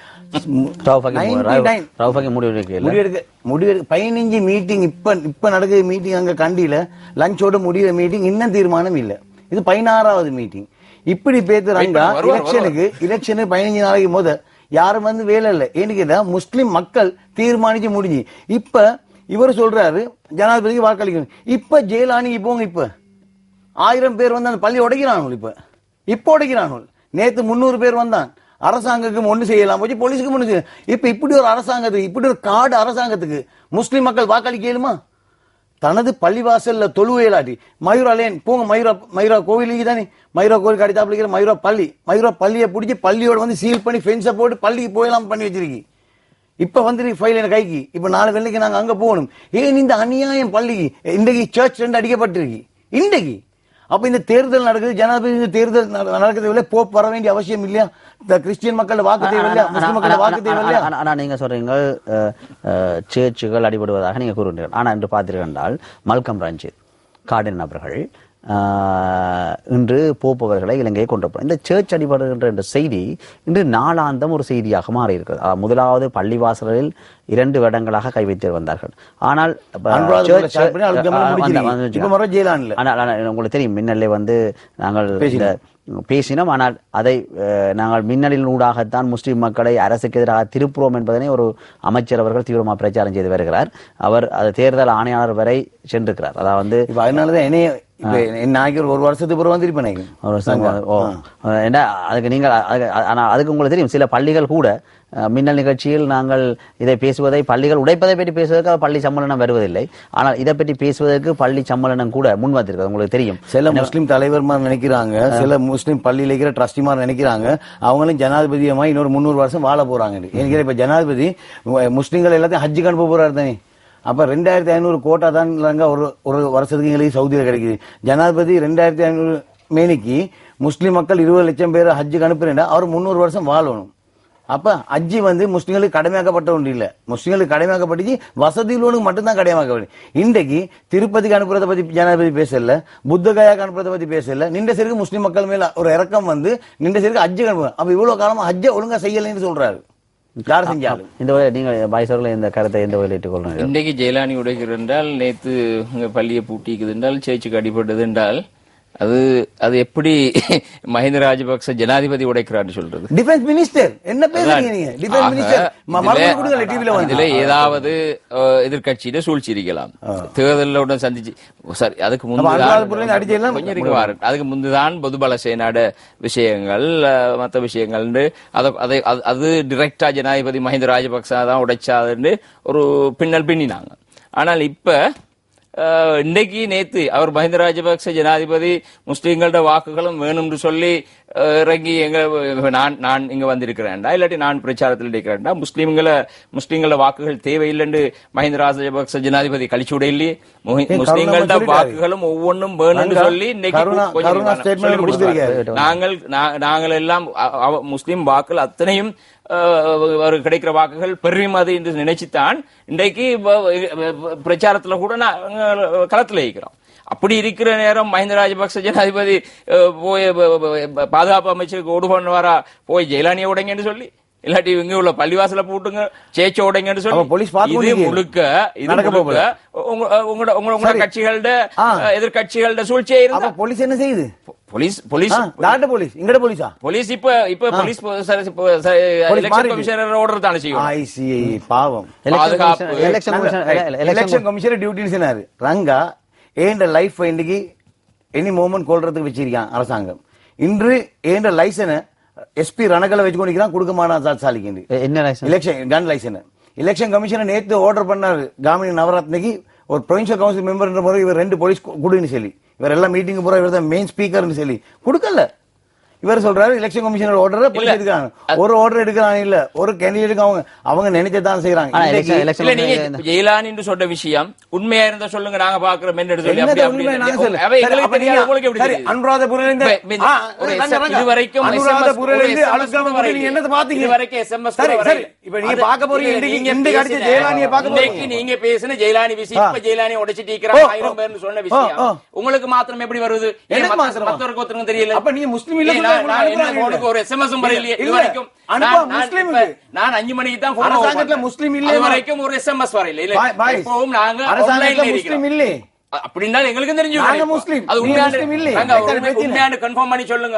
S5: 15 மீட்டிங் இப்ப நடக்கிற மீட்டிங் அங்க கண்டியில லஞ்சோட முடிகிற மீட்டிங் இன்னும் தீர்மானம் இல்ல. இது 16வது மீட்டிங். இப்படி பேசுறாங்க. எலெக்ஷனுக்கு 15 நாளைக்கு முத யாரும் வந்து வேலை இல்லை. ஏன்னு கேட்டா முஸ்லிம் மக்கள் தீர்மானிச்சு முடிஞ்சு. இப்ப இவர் சொல்றாரு ஜனாதிபதிக்கு வாக்களிக்கணும். இப்ப ஜெயலலிதாக்கு போங்க, இப்ப 1000 பேர் வந்து அந்த பள்ளி உடைக்கிறாங்க. இப்ப உடைக்கிறாங்க. நேத்து 300 பேர் வந்தான். அரசாங்கத்துக்கு ஒண்ணு செய்யலாம் போச்சு, போலீஸுக்கு ஒண்ணு செய்யலாம். இப்ப இப்படி ஒரு அரசாங்கத்துக்கு, இப்படி ஒரு காடு அரசாங்கத்துக்கு முஸ்லிம் மக்கள் வாக்களிக்கலுமா? தனது பள்ளிவாசல்ல தொழுவையிலாட்டி மயூரா லேன் போங்க, மயூரா கோவிலுக்கு தானே, மயூரா கோவில் கடித்தாப்பிடிக்கிற மயூரா பள்ளியை பிடிச்சி பள்ளியோட வந்து சீல் பண்ணி ஃபென்ஸை போட்டு பள்ளிக்கு போயலாம் பண்ணி வச்சிருக்கீங்க. இப்ப வந்து ஃபைல் என கைக்கு. இப்ப 4 வெள்ளைக்கு நாங்க அங்க போகணும். ஏன் இந்த அநியாயம்? பள்ளிக்கு இன்றைக்கு சர்ச் 2 அடிக்கப்பட்டிருக்கு இன்றைக்கு. அப்ப இந்த தேர்தல் நடக்குது, ஜனாதிபதி தேர்தல் நடக்கிறது, போப் வர வேண்டிய அவசியம் இல்லையா? கிறிஸ்டியன் மக்கள் வாக்கு தேவையில்லையா? முஸ்லிம் மக்கள் வாக்கு தேவையில்லையா?
S1: ஆனா நீங்க சொல்றீங்க சேர்ச்சுகள் அடிபடுவதாக நீங்க கூறுகிறீர்கள். ஆனா என்று பார்த்தீர்கள் மல்கம் ரஞ்சித் கார்டினல் அவர்கள் இன்று போப்பவர்களை இலங்கையை கொண்டு போறார். இந்த சர்ச் அடிபடுகின்ற என்ற செய்தி இன்று நாளாந்தம் ஒரு செய்தியாக மாறி இருக்கிறது. முதலாவது பள்ளிவாசலில் 2 வருடங்களாக கை வைத்து வந்தார்கள். ஆனால் உங்களுக்கு தெரியும், மின்னலே வந்து நாங்கள் பேசினோம். ஆனால் அதை நாங்கள் மின்னலின் ஊடாகத்தான் முஸ்லிம் மக்களை அரசுக்கு எதிராக திருப்புறோம் என்பதனை ஒரு அமைச்சர் அவர்கள் தீவிரமாக பிரச்சாரம் செய்து வருகிறார். அவர் அது தேர்தல் ஆணையாளர் வரை சென்றிருக்கிறார். அதாவது
S5: அதனாலதான் நாளைக்கு 1 வருஷத்துக்கு பிறகு வந்திருப்பேன்.
S1: அதுக்கு நீங்கள் அதுக்கு உங்களுக்கு தெரியும், சில பள்ளிகள் கூட மின்னல் நிகழ்ச்சியில் நாங்கள் இதை பேசுவதை, பள்ளிகள் உடைப்பதை பற்றி பேசுவதற்கு பள்ளி சம்மேளனம் வருவதில்லை. ஆனால் இதை பற்றி பேசுவதற்கு பள்ளி சம்மேளனம் கூட முன் வந்திருக்கிறது. உங்களுக்கு தெரியும்,
S5: சில முஸ்லிம் தலைவர்மார் நினைக்கிறாங்க, சில முஸ்லிம் பள்ளியில் இருக்கிற ட்ரஸ்டிமார் நினைக்கிறாங்க அவங்களும் ஜனாதிபதியமா இன்னொரு 300 வருஷம் வாழ போறாங்க. எனக்கு இப்ப ஜனாதிபதி முஸ்லிம்கள் எல்லாத்தையும் ஹஜ்ஜுக்கு அனுப்ப போறாரு தானே. அப்ப 2500 கோட்டா தான் ஒரு வருஷத்துக்கு எங்களுக்கு சவுதியில கிடைக்குது. ஜனாதிபதி 2500 மேனிக்கு முஸ்லிம் மக்கள் 20 லட்சம் பேர் ஹஜ்ஜுக்கு அனுப்புறேன்னா அவர் 300 வருஷம் வாழணும். அப்ப ஹஜ்ஜி வந்து முஸ்லிம்களுக்கு கடமையாக்கப்பட்ட ஒன்று இல்ல, முஸ்லிம்களுக்கு கடமையாக்கப்பட்டு வசதி உள்ளவனுக்கு மட்டும்தான் கடமையாக்கப்படும். இன்றைக்கு திருப்பதிக்கு அனுப்புறதை பத்தி ஜனாதிபதி பேசல, புத்தகயாக்கு அனுப்புறதை பத்தி பேசல. நின்ற சருக்கு முஸ்லிம் மக்கள் மேல ஒரு இறக்கம் வந்து நின்ற சருக்கு ஹஜ்ஜுக்கு அனுப்புவாங்க. அப்ப இவ்வளவு காலமா ஹஜ்ஜை ஒழுங்கா செய்யலைன்னு சொல்றாரு. யார் செஞ்சாலும் இந்த
S1: நீங்க பாய்சோர்ல இந்த கருத்தை எந்த வகையில் ஏற்றுக்கொள்ளுங்க?
S2: இன்றைக்கு ஜெயலானி உடைக்கிறது என்றால், நேத்து பள்ளியை பூட்டிக்குது என்றால், சேர்ச்சுக்கு அடிபட்டது என்றால், அது எப்படி மஹிந்த ராஜபக்ச ஜனாதிபதி உடைக்கிறார் சொல்றது?
S5: டிஃபென்ஸ் மினிஸ்டர் என்ன பேசுறீங்க நீங்க? டிஃபென்ஸ் மினிஸ்டர்
S2: இதுல ஏதாவது எதிர்கட்சியில சூழ்ச்சி இருக்கலாம். தேர்தலோட சந்திச்சு சரி, அதுக்கு முந்துதான் பொதுபல சேனாட விஷயங்கள் மற்ற விஷயங்கள் அது டிரெக்டா ஜனாதிபதி மஹிந்த ராஜபக்ச தான் உடைச்சாதுன்னு ஒரு பின்னல் பின்னினாங்க. ஆனால் இப்ப இன்னைக்கு நேத்து அவர் மஹிந்த ராஜபக்ச ஜனாதிபதி முஸ்லீம்களோட வாக்குகளும் வேணும்னு சொல்லி இறங்கி நான் இங்க வந்திருக்கிறேன்டா, இல்லாட்டி நான் பிரச்சாரத்தில் இருக்கிறேன்டா, முஸ்லீம்கள வாக்குகள் தேவையில்லைன்னு மஹிந்த ராஜபக்ச ஜனாதிபதி கழிச்சு விட இல்லையே. முஸ்லீம்களோட வாக்குகளும் ஒவ்வொன்றும் வேணும்னு சொல்லி இன்னைக்கு நாங்கள் எல்லாம் முஸ்லீம் வாக்குகள் அத்தனையும் கிடைக்கிற வாக்குகள் பெருமதி என்று நினைச்சுத்தான் இன்றைக்கு பிரச்சாரத்துல கூட களத்துல இருக்கிறோம். அப்படி இருக்கிற நேரம் மஹிந்த ராஜபக்ச ஜனாதிபதி போய் பாதுகாப்பு அமைச்சருக்கு ஓடு பண்ணுவாரா, போய் ஜெயலலிதா உடைங்கன்னு சொல்லி இல்லாட்டி இங்க உள்ள பள்ளிவாசல போட்டுங்க சேச்ச உடைங்கன்னு சொல்லி
S5: போலீஸ்
S2: இது முழுக்க உங்களோட கட்சிகளோட எதிர்கட்சிகளோட சூழ்ச்சியா இருந்தா
S5: போலீஸ் என்ன செய்யுது?
S2: போலீஸ்
S5: இங்கட போலீஸா?
S2: போலீஸ் இப்ப போலீஸ் எலெக்ஷன் கமிஷனர் ஆர்டர் தானே செய்யும்.
S5: பாவம். எலெக்ஷன் கமிஷனர் டியூட்டின்னு சொன்னாரு. ரங்கா ஏண்ட லைஃப் இன்னைக்கு எனி மூமெண்ட் கொள்றதுக்கு வச்சிருக்கான் அரசாங்கம். இன்று ஏண்ட லைசனை எஸ்பி ரணகலை வச்சு கொண்டிருக்கான், கொடுக்க மாட்டான் சாலிக்கு.
S1: என்ன லைசன்?
S5: எலெக்ஷன் கன் லைசன். எலெக்ஷன் கமிஷனர் நேற்று ஆர்டர் பண்ணாரு காமினி நவரத்னக்கு ஒரு ப்ரொவின்சியல் கவுன்சில் மெம்பர் முறை இவர் 2 போலீஸ் கொடுன்னு சொல்லி, இவர் எல்லாம் மீட்டிங் போற இவர் தான் மெயின் ஸ்பீக்கர்னு சொல்லி கொடுக்கல. இவர் சொல்றாரு எலெக்ஷன் கமிஷனர் ஆர்டர் போலீஸ் எடுக்கிறாங்க. ஒரு ஆர்டர் எடுக்கிறாங்க இல்ல, ஒரு கேண்டிடேட்டுக்கு அவங்க நினைச்சதான் செய்யறாங்க.
S2: ஜெயலலிதா என்று சொன்ன விஷயம் உண்மையா இருந்தா சொல்லுங்க, நாங்க பாக்குறோம். நீங்க பேசின ஜெயலலிதா விஷயம் ஜெயலலிதா உடைச்சிட்டு சொன்ன விஷயம் உங்களுக்கு மாத்திரம் எப்படி வருது? மற்றவருக்கு தெரியல. அப்ப நீங்க முஸ்லீம் இல்ல ஒரு SMS வரலையே இது வரைக்கும். நான் 5 மணிக்கு தான் அரசாங்கத்துல முஸ்லீம் இல்ல வரைக்கும் ஒரு SMS வரல. இல்ல இப்பவும் நாங்க அரசாங்கத்துல முஸ்லீம் இல்ல அப்படின்னா எங்களுக்கு தெரிஞ்சு அது உண்மையான கன்ஃபார்ம் பண்ணி சொல்லுங்க.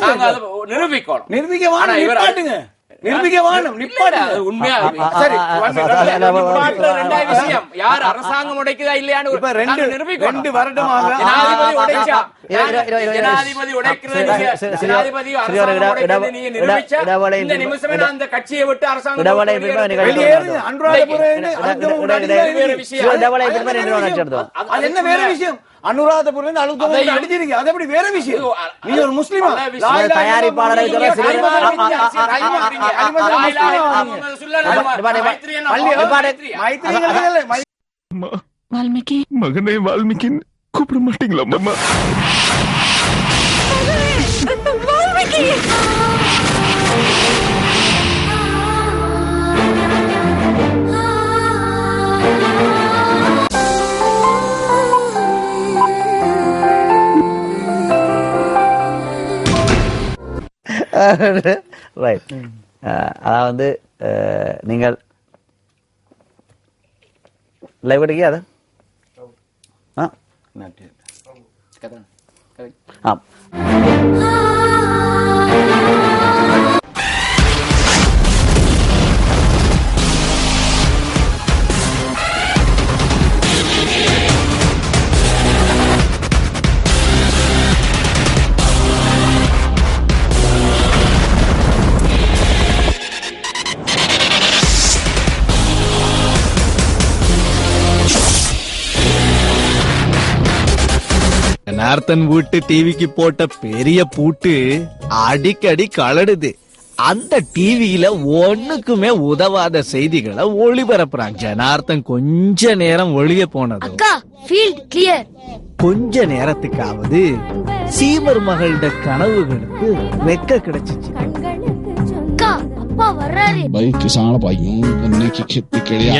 S2: நாங்க அதை நிரூபிக்கணும். யார் அரசாங்கம் உடைக்குதா இல்லையான்னு 2 வருடமாக ஜனாதிபதி அந்த கட்சியை விட்டு அரசாங்கம் என்ன வேற விஷயம். அனுராதபுரம் அடிச்சிருக்கீங்க, அது எப்படி வேற விஷயம்? நீ ஒரு முஸ்லிமா? தயாரிப்பாளரை
S6: வால்மீகி மகனை வால்மீகின்னு கூப்பிட மாட்டீங்களா மாமா? வால்மீகி
S1: ரைட். அதாவது நீங்கள் லைவ் எடுக்க அது
S7: நார்த்தன் வீட்டு டிவிக்கு போட்ட பெரிய பூட்டு அடிக்கடி கலடுது. அந்த டிவியில ஒண்ணுக்குமே உதவாத செய்திகளை ஒளிபரப்புறாங்க. ஜனார்த்தன் கொஞ்ச நேரம் வெளியே போனது கொஞ்ச நேரத்துக்காவது சீமர் மகளோட கனவுகளுக்கு வெக்க கிடைச்சிச்சு.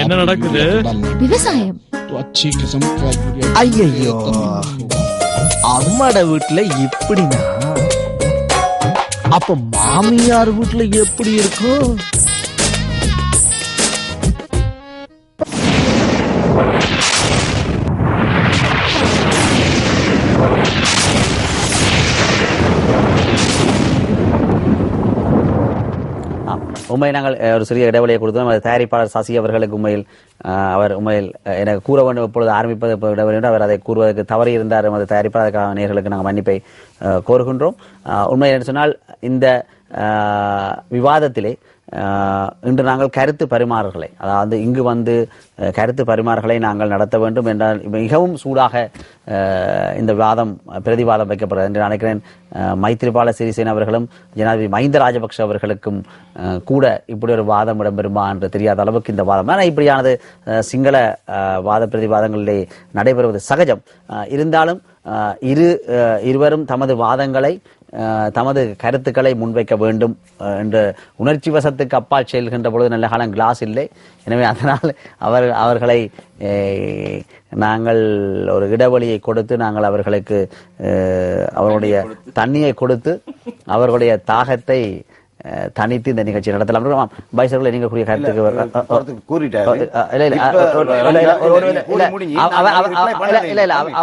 S6: என்ன நடக்குது?
S8: விவசாயம்.
S7: ஐயோ, அம்மாட வீட்டுல இப்படின்னா அப்ப மாமியார் வீட்டுல எப்படி இருக்கும்?
S1: உண்மையை நாங்கள் ஒரு சிறிய இடைவெளியை கொடுத்தோம். அது தயாரிப்பாளர் சசி அவர்களுக்கு அவர் உண்மையில் எனக்கு கூற வேண்டும் எப்பொழுது ஆரம்பிப்பது இடைவெளி என்று அவர் அதை கூறுவதற்கு தவறி இருந்தார். அது தயாரிப்பாளர் நேயர்களுக்கு நாங்கள் மன்னிப்பை கோருகின்றோம். உண்மை என்று சொன்னால் இந்த விவாதத்திலே இன்று நாங்கள் கருத்து பரிமாறல்களை, அதாவது இங்கு வந்து கருத்து பரிமாறல்களை நாங்கள் நடத்த வேண்டும் என்றால் மிகவும் சூடாக இந்த வாதம் பிரதிவாதம் வைக்கப்படுகிறது என்று நினைக்கிறேன். மைத்திரிபால சிறிசேன அவர்களும் ஜனாதிபதி மஹிந்த ராஜபக்ஷ அவர்களுக்கும் கூட இப்படி ஒரு வாதம் இடம்பெறுமா என்று தெரியாத அளவுக்கு இந்த வாதம். ஆனால் இப்படியானது சிங்கள வாத பிரதிவாதங்களிலே நடைபெறுவது சகஜம். இருந்தாலும் இருவரும் தமது வாதங்களை தமது கருத்துக்களை முன்வைக்க வேண்டும் என்று உணர்ச்சி வசத்துக்கு அப்பால் செல்கின்ற பொழுது நல்ல காலம் கிளாஸ் இல்லை. எனவே அதனால் அவர்களை நாங்கள் ஒரு இடைவெளியை கொடுத்து நாங்கள் அவர்களுக்கு அவருடைய தண்ணியை கொடுத்து அவர்களுடைய தாகத்தை தனித்து இந்த நிகழ்ச்சி நடத்தலாம். பைசர்களை நீங்க கூறிய கருத்துக்கு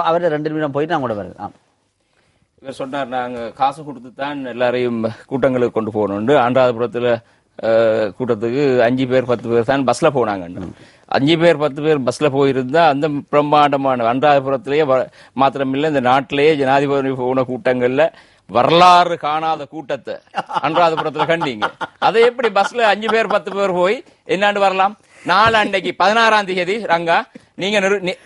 S1: அவர் 2 நிமிடம் போயிட்டு நான் கூட வருது.
S2: இவர் சொன்னார், நாங்க காசு கொடுத்து தான் எல்லாரையும் கூட்டங்களுக்கு கொண்டு போகணும். ஆண்டாதபுரத்துல கூட்டத்துக்கு 5 பேர் 10 பேர் தான் பஸ்ல போனாங்க. 5 பேர் 10 பேர் பஸ்ல போயிருந்தா அந்த பிரம்மாண்டமான அன்றாதபுரத்திலேயே மாத்திரமில்லை, இந்த நாட்டிலேயே ஜனாதிபதி போன கூட்டங்கள்ல வரலாறு காணாத கூட்டத்தை அன்றாதபுரத்துல கண்டீங்க. அதை எப்படி பஸ்ல 5 பேர் 10 பேர் போய் என்னாண்டு வரலாம்? நாளை அன்னைக்கு 16ஆம் தேதி ரங்கா நீங்க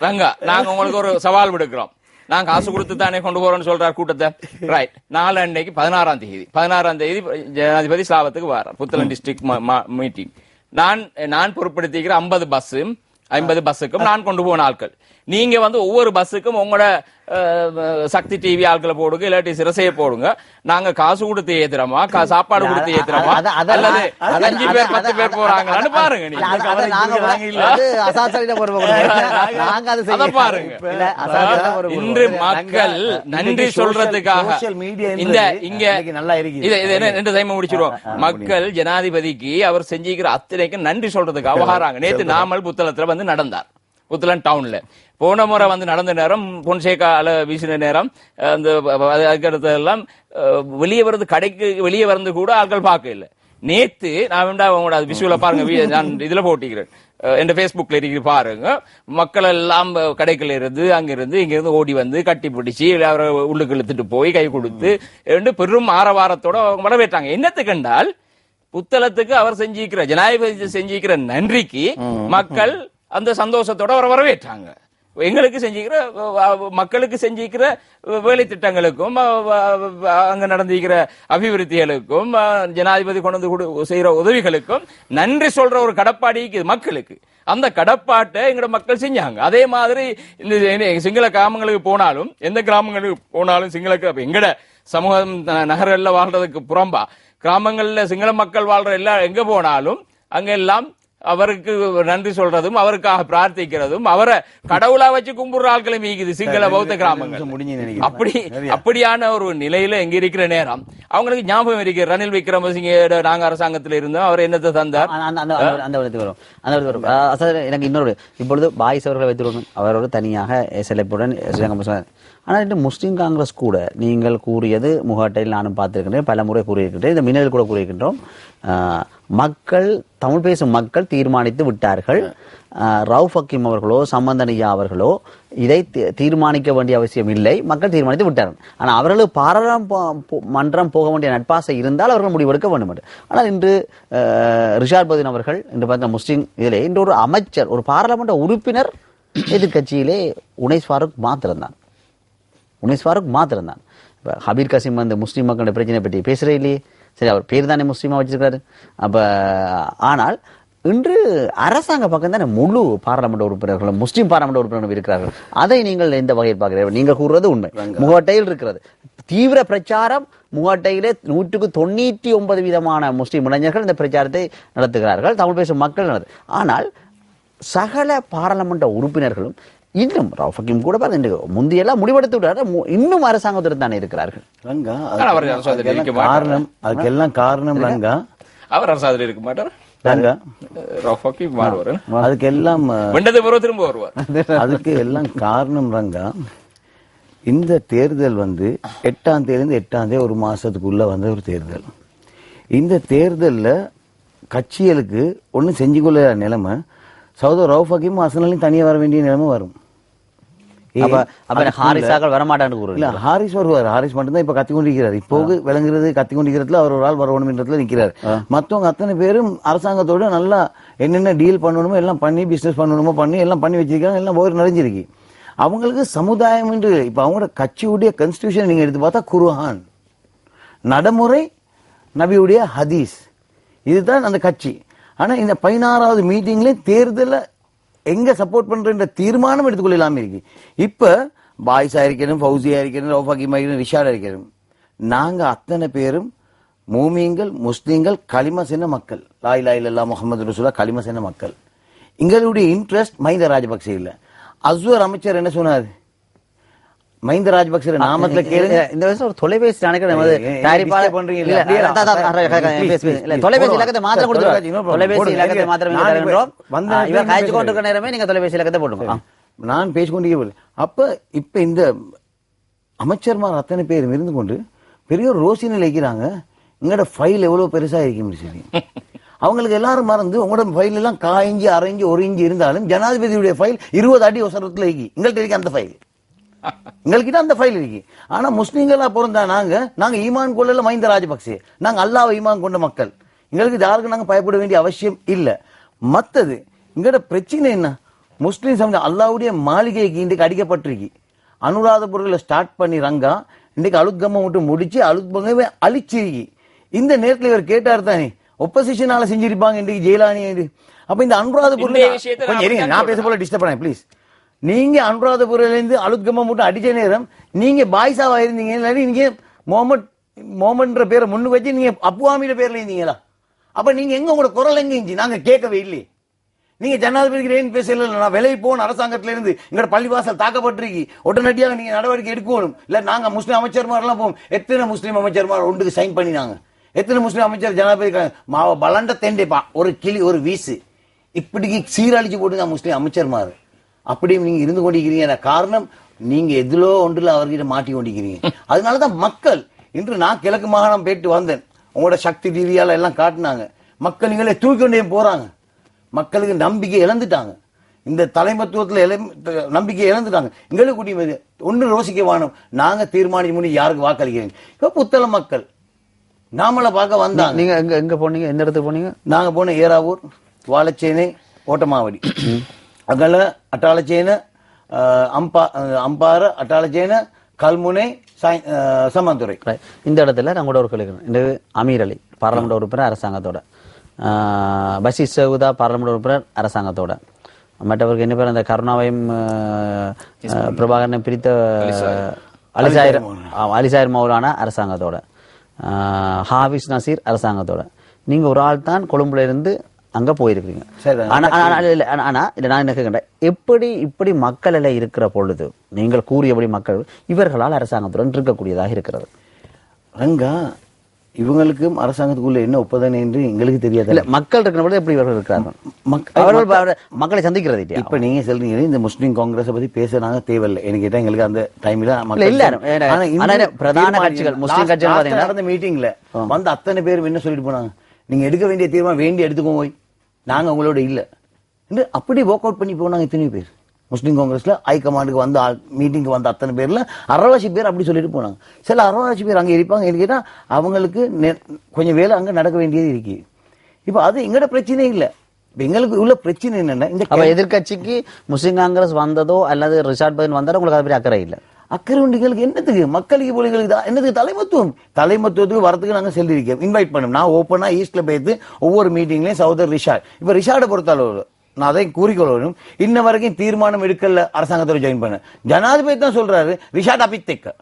S2: ரங்கா நாங்க உங்களுக்கு ஒரு சவால் விடுக்கிறோம். நாங்க காசு கொடுத்து தானே கொண்டு போறோம்னு சொல்றாரு கூட்டத்தை. ரைட், நாளை அன்னைக்கு 16ஆம் தேதி ஜனாதிபதி ஸ்லாவத்துக்கு வர புத்தளம் டிஸ்ட்ரிக்ட் மீட்டிங். நான் பொறுப்படுத்திக்கிற 50 பஸ்ஸுக்கும் நான் கொண்டு போன ஆட்கள். நீங்க ஒவ்வொரு பஸ்ஸுக்கும் உங்களோட சக்தி டிவி ஆட்களை போடுங்க, இல்லாட்டி சிரசையை போடுங்க. நாங்க காசு கொடுத்து ஏத்துறோமா, சாப்பாடு கொடுத்து ஏத்துறோமா, அல்லது 5 பேர் 10 பேர் போறாங்களான்னு பாருங்க. இன்று மக்கள் நன்றி சொல்றதுக்காக முடிச்சிருவோம். மக்கள் ஜனாதிபதிக்கு அவர் செஞ்சுக்கிற அத்தனைக்கு நன்றி சொல்றதுக்காக வராங்க. நேற்று நாமல் புத்தளத்துல நடந்தார், புத்தளம் டவுன்ல. போன முறை நடந்த நேரம் பொன்சேகால வீசின நேரம் அந்த அதுக்கடுத்தெல்லாம் வெளியே வருது, கடைக்கு வெளியே வந்து கூட ஆட்கள் பார்க்க இல்லை. நேத்து நான் உங்களோட விஷுவல பாருங்க, நான் இதுல போட்டிக்கிறேன், என் பேஸ்புக்ல இருக்கு பாருங்க. மக்கள் எல்லாம் கடைக்குள்ள இருந்து அங்கிருந்து இங்க இருந்து ஓடி வந்து கட்டி பிடிச்சி அவரை உள்ளுக்கு இழுத்துட்டு போய் கை கொடுத்து பெரும் ஆரவாரத்தோட வரவேற்றாங்க. என்னத்துக்கு என்றால் புத்தளத்துக்கு அவர் செஞ்சிருக்கிற ஜனாதிபதி செஞ்சிருக்கிற நன்றிக்கு மக்கள் அந்த சந்தோஷத்தோட அவரை வரவேற்றாங்க. எங்களுக்கு செஞ்சிக்கிற மக்களுக்கு செஞ்சிக்கிற வேலை திட்டங்களுக்கும் அங்க நடந்திருக்கிற அபிவிருத்திகளுக்கும் ஜனாதிபதி கொண்டு செய்யற உதவிகளுக்கும் நன்றி சொல்ற ஒரு கடப்பாடு மக்களுக்கு. அந்த கடப்பாட்டை எங்கட மக்கள் செஞ்சாங்க. அதே மாதிரி இந்த சிங்கள கிராமங்களுக்கு போனாலும், எந்த கிராமங்களுக்கு போனாலும் சிங்கள எங்கட சமூகம் நகரங்கள்ல வாழ்றதுக்கு புறம்பா கிராமங்கள்ல சிங்கள மக்கள் வாழ்ற எங்க போனாலும் அங்க எல்லாம் அவருக்கு நன்றி சொல்றதும் அவருக்காக பிரார்த்திக்கிறதும் அவரை கடவுளா வச்சு கும்பிடுற ஆட்களை மீக்குது சிங்கள பௌத்த கிராமங்கள். அப்படியான ஒரு நிலையில எங்க இருக்கிற நேரம் அவங்களுக்கு ஞாபகம் இருக்கு, ரணில் விக்ரமசிங்கே நாங்க அரசாங்கத்தில் இருந்தோம், அவர் என்னத்தை தந்தார்.
S1: எனக்கு இன்னொரு இப்பொழுது பாய்ஸ் அவர்களை வைத்திருக்கணும், அவரோடு தனியாக செலப்புடன். ஆனால் இன்று முஸ்லீம் காங்கிரஸ் கூட நீங்கள் கூறியது முகாட்டையில் நானும் பார்த்திருக்கின்றேன், பல முறை கூறியிருக்கின்றேன், இந்த மின்னல் கூட கூறியிருக்கின்றோம். மக்கள், தமிழ் பேசும் மக்கள் தீர்மானித்து விட்டார்கள். ரவுஃப் ஹக்கீம் அவர்களோ சம்பந்தனியா அவர்களோ இதை தீர்மானிக்க வேண்டிய அவசியம் இல்லை, மக்கள் தீர்மானித்து விட்டார்கள். ஆனால் அவர்களுக்கு பாராளுமன்றம் போக வேண்டிய நட்பாசை இருந்தால் அவர்கள் முடிவெடுக்க வேண்டும். ஆனால் இன்று ரிஷாட் பதீன் அவர்கள் இன்று பார்த்த முஸ்லீம் இதிலே இன்று ஒரு அமைச்சர், ஒரு பாராளுமன்ற உறுப்பினர் எதிர்கட்சியிலே உனைஸ் ஃபாரூக் மாத்திரம்தான். இப்போ ஹபீர் கசீம் முஸ்லீம் மக்களுடைய பிரச்சனை பற்றி பேசுகிறே இல்லையே. சரி, அவர் பேர் தானே முஸ்லீமா வச்சிருக்காரு. அப்ப ஆனால் இன்று அரசாங்க பக்கம் தானே முழு பாராளுமன்ற உறுப்பினர்களும் முஸ்லீம் பாராளுமன்ற உறுப்பினர்களும் இருக்கிறார்கள். அதை நீங்கள் எந்த வகையில் பார்க்கிறீர்கள்? நீங்கள் கூறுறது உண்மை, முகட்டையில் இருக்கிறது தீவிர பிரச்சாரம். முகட்டையிலே 199% முஸ்லீம் இளைஞர்கள் இந்த பிரச்சாரத்தை நடத்துகிறார்கள், தமிழ் பேசும் மக்கள் நடத்து. ஆனால் சகல பாராளுமன்ற உறுப்பினர்களும் இன்னும் ரவுஃப் ஹக்கீம் கூட முந்தையெல்லாம் முடிவெடுத்து விட்டாரு, இன்னும் அரசாங்கத்துடன் தானே இருக்கிறார்கள்.
S5: அதுக்கெல்லாம் காரணம் ரங்கா,
S2: அவர் அரசாங்கத்தில் இருக்க மாட்டார்.
S5: அதுக்கெல்லாம் அதுக்கு எல்லாம் காரணம் ரங்கா, இந்த தேர்தல் 8ஆம் தேதி 8ஆம் தேதி ஒரு மாசத்துக்குள்ள வந்த ஒரு தேர்தல். இந்த தேர்தல்ல கட்சிகளுக்கு ஒன்னும் செஞ்சு கொள்ள நிலைமை, சகோதரர் ரவுஃப் ஹக்கீம் அசனலையும் தனியா வர வேண்டிய நிலைமை வரும். ஹாரிஸ் வருவார், ஹாரிஸ் மட்டும்தான் இப்ப கத்தி கொண்டிருக்கிறார். இப்போ விளங்குறது கத்தி கொண்டிருக்கிறதுல அவர் ஒரு ஆள் வரணும்ன்றதுல நிக்கிறார். மத்தவங்க அத்தனை பேரும் அரசாங்கத்தோட நல்லா என்னென்ன டீல் பண்ணணுமோ எல்லாம் பண்ணி, பிசினஸ் பண்ணணுமோ பண்ணி எல்லாம் பண்ணி வச்சிருக்காங்க, எல்லாம் போய் நிறைஞ்சிருக்கு. அவங்களுக்கு சமுதாயம் என்று இப்ப அவங்களோட கட்சியுடைய கான்ஸ்டிடியூஷன் நீங்க எடுத்து பார்த்தா குர்ஆன், நடைமுறை, நபியுடைய ஹதீஸ், இதுதான் அந்த கட்சி. ஆனா இந்த 16வது மீட்டிங்ல தேர்தல எங்க சப்போர்ட் பண்ற தீர்மானம் எடுத்துக்கொள்ளலாம இருக்கு. இப்ப பாய்ஸா இருக்கணும், ஃபௌசியா இருக்கணும், ரவுஃப் ஹக்கீம் இருக்கணும், ரிஷாடா இருக்கணும், நாங்க அத்தனை பேரும் மூமின்கள், முஸ்லிம்கள், களிமா சென்ன மக்கள், லா இலாஹ இல்லல்லாஹ் முஹம்மது ரசூலுல்லாஹ் களிமா சென்ன மக்கள். எங்களுடைய இன்ட்ரெஸ்ட் மஹிந்த ராஜபக்சே இல்ல. அஸ்வர் அமைச்சர் என்ன சொன்னாரு? மஹிந்த ராஜபக்ச நாமத்துல கேளுங்க.
S1: இந்த வருஷம் ஒரு தொலைபேசி அணைக்க தொலைபேசி இலக்கத்தை மாத்திரம் கொடுத்துருவோம். தொலைபேசி இலக்கத்தை மாத்திரம் இவர் காய்ச்சி கொண்டிருக்க நேரமே நீங்க தொலைபேசி இலக்கத்தை போட்டுங்க.
S5: நான் பேசிக்கொண்டே போல. அப்ப இப்ப இந்த அமைச்சர்மார் அத்தனை பேர் இருந்து கொண்டு பெரிய ஒரு ரோசினை வைக்கிறாங்க. எங்களோட ஃபைல் எவ்வளவு பெருசா இருக்கும் சொல்லி அவங்களுக்கு எல்லாரும் மறந்து உங்களோட ஃபைல் எல்லாம் காய்ஞ்சி அரைஞ்சி ஒரு இஞ்சி இருந்தாலும் ஜனாதிபதியுடைய ஃபைல் 20 அடி ஒசரத்துல இருக்கு. எங்கள்கிட்ட இருக்கு அந்த ஃபைல், எங்கள்கிட்ட அந்த ஃபைல் இருக்கு. ஆனா முஸ்லீம்களா பிறந்தா நாங்க ஈமான் கொள்ளல மஹிந்த ராஜபக்சே. நாங்க அல்லாஹ் ஈமான் கொண்ட மக்கள். எங்களுக்கு யாருக்கு நாங்க பயப்பட வேண்டிய அவசியம் இல்ல. மத்தது எங்களோட பிரச்சனை என்ன, முஸ்லீம் சமூகம் அல்லாவுடைய மாளிகைக்கு இன்றைக்கு அடிக்கப்பட்டிருக்கு. அனுராதபுரில் ஸ்டார்ட் பண்ணி ரங்கா இன்றைக்கு அலுத்கம்மை மட்டும் முடிச்சு அலுத்கமே அழிச்சிருக்கு. இந்த நேரத்தில் இவர் கேட்டார் தானே ஒப்போசிஷனால செஞ்சிருப்பாங்க இன்றைக்கு ஜெயலலிதா. அப்ப இந்த அனுராதபுரில் நான் பேச போல டிஸ்டர்ப் பண்ணேன் ப்ளீஸ். நீங்க அனுராதபுரில இருந்து அலுத்கம்மை மட்டும் அடிச்ச நேரம் நீங்க பாய்சாவா இருந்தீங்க, இல்லாட்டி நீங்க மொஹமட்ன்ற பேரை முன்னுக்கு வச்சு நீங்க அப்புவாமியில பேர்ல இருந்தீங்களா? அப்ப நீங்க எங்க உங்களோட குரல் எங்க இருந்துச்சு? நாங்க கேட்கவே இல்லையே. நீங்க ஜனாதிபதிக்கு ஏன் பேசல? நான் விலை போன அரசாங்கத்தில இருந்து எங்களோட பள்ளிவாசல் தாக்கப்பட்டிருக்கு, உடனடியாக நீங்க நடவடிக்கை எடுக்கணும். இல்ல நாங்க முஸ்லீம் அமைச்சர்மாரெல்லாம் போவோம். எத்தனை முஸ்லீம் அமைச்சர்மார் ஒன்றுக்கு சைன் பண்ணினாங்க? எத்தனை முஸ்லீம் அமைச்சர் ஜனாதிபதி மாவ பலண்ட தேண்டேப்பா ஒரு கிளி ஒரு வீசு இப்படிக்கு சீரழிச்சு போட்டுங்க முஸ்லீம் அமைச்சர்மார். அப்படியும் நீங்க இருந்து கொண்டிருக்கிறீங்க. காரணம் நீங்க எதிலோ ஒன்றுல அவர்கிட்ட மாட்டி கொண்டிருக்கிறீங்க. அதனாலதான் மக்கள் இன்று நான் கிழக்கு மாகாணம் போயிட்டு வந்தேன். உங்களோட சக்தி டிவியால எல்லாம் காட்டினாங்க. மக்கள் நீங்களே தூக்கி கொண்டே போறாங்க. மக்களுக்கு நம்பிக்கை இழந்துட்டாங்க. இந்த தலைமத்துவத்துல நம்பிக்கை இழந்துட்டாங்க. எங்களுக்கு கூட்டி ஒன்று ரோசிக்க வேணும். நாங்க தீர்மானிக்க முடியும் யாருக்கு வாக்களிக்கிறீங்க. இப்ப புத்தள மக்கள் நாமளை பார்க்க வந்தாங்க.
S1: நீங்க எங்க போனீங்க? எந்த இடத்துக்கு போனீங்க?
S5: நாங்க போன ஏராவூர், வாழைச்சேனை, ஓட்டமாவடி, அகல அட்டாளச்சேனை, அம்பார அட்டாளச்சேனை, கல்முனை, சமந்துறை.
S1: இந்த இடத்துல நான் கூட ஒரு கேள்வி. இந்த அமீர் அலி பாராளுமன்ற உறுப்பினர் அரசாங்கத்தோட, பஷீர் சவுதா பாராளுமன்ற உறுப்பினர் அரசாங்கத்தோட, மற்றவருக்கு என்ன பேர் அந்த கருணாவையும் பிரபாகரனை பிரித்த அலிசாயர் மௌலானா அரசாங்கத்தோட, ஹாபிஸ் நசீர் அரசாங்கத்தோட, நீங்க ஒரு ஆள் தான் கொழும்புல இருந்து அங்க போயிருக்கீங்க. ஆனா நான் என்ன கேட்கிறேன், எப்படி இப்படி மக்கள் எல்லாம் இருக்கிற பொழுது நீங்கள் கூறியபடி மக்கள் இவர்களால் அரசாங்கத்துடன் இருக்கக்கூடியதாக இருக்கிறது.
S5: ரங்கா இவங்களுக்கும் அரசாங்கத்துக்குள்ள என்ன ஒப்பந்தம் என்று எங்களுக்கு தெரியாது.
S1: மக்கள் இருக்கிற பொழுது எப்படி இவர்கள் இருக்கிறார்கள்? மக்களை சந்திக்கிறது.
S5: இப்ப நீங்க சொல்றீங்க இந்த முஸ்லீம் காங்கிரஸ் பத்தி பேசுறாங்க, தேவையில்லை. எனக்கு கேட்டா எங்களுக்கு அந்த டைம்ல பிரதான கட்சிகள் முஸ்லீம் கட்சிகள் நடந்த மீட்டிங்ல வந்து அத்தனை பேரும் என்ன சொல்லிட்டு போனாங்க, நீங்க எடுக்க வேண்டிய தீர்மானம் வேண்டி எடுத்துக்கோங்க, நாங்க உங்களோட இல்ல என்று அப்படி வாக் அவுட் பண்ணி போனாங்க. இத்தனை பேர் முஸ்லீம் காங்கிரஸ்ல ஹைகமாண்டுக்கு வந்த மீட்டிங்க்கு வந்த அத்தனை பேர்ல 60 பேர் அப்படி சொல்லிட்டு போனாங்க. சில 60 பேர் அங்க இருப்பாங்க. கேட்டா அவங்களுக்கு கொஞ்சம் வேலை அங்க நடக்க வேண்டியது இருக்கு. இப்ப அது எங்கட பிரச்சனை இல்ல. எங்களுக்கு உள்ள பிரச்சனை என்னன்னா, இந்த
S1: எதிர்கட்சிக்கு முஸ்லீம் காங்கிரஸ் வந்ததோ அல்லது ரிஷாட் பதின் வந்தாரோ உங்களுக்கு அதை பற்றி அக்கறை இல்ல.
S5: அக்கறை உண்டுகளுக்கு என்னத்துக்கு? மக்களுக்கு போல எங்களுக்கு என்னத்துக்கு தலைமத்துவத்துக்கு வரதுக்கு நாங்க செல்லிருக்கோம், இன்வைட் பண்ணோம். நான் ஓப்பனா ஈஸ்ட்ல போயிட்டு ஒவ்வொரு மீட்டிங்லயும் சகோதரர் ரிஷாட், இப்ப ரிஷாடை பொறுத்தளவு நான் அதை கூறிக்கொள்ளணும். இன்ன வரைக்கும் தீர்மானம் எடுக்கல அரசாங்கத்தில் ஜாயின் பண்ண. ஜனாதிபதி தான் சொல்றாரு ரிஷாட் அபித்தேக்க.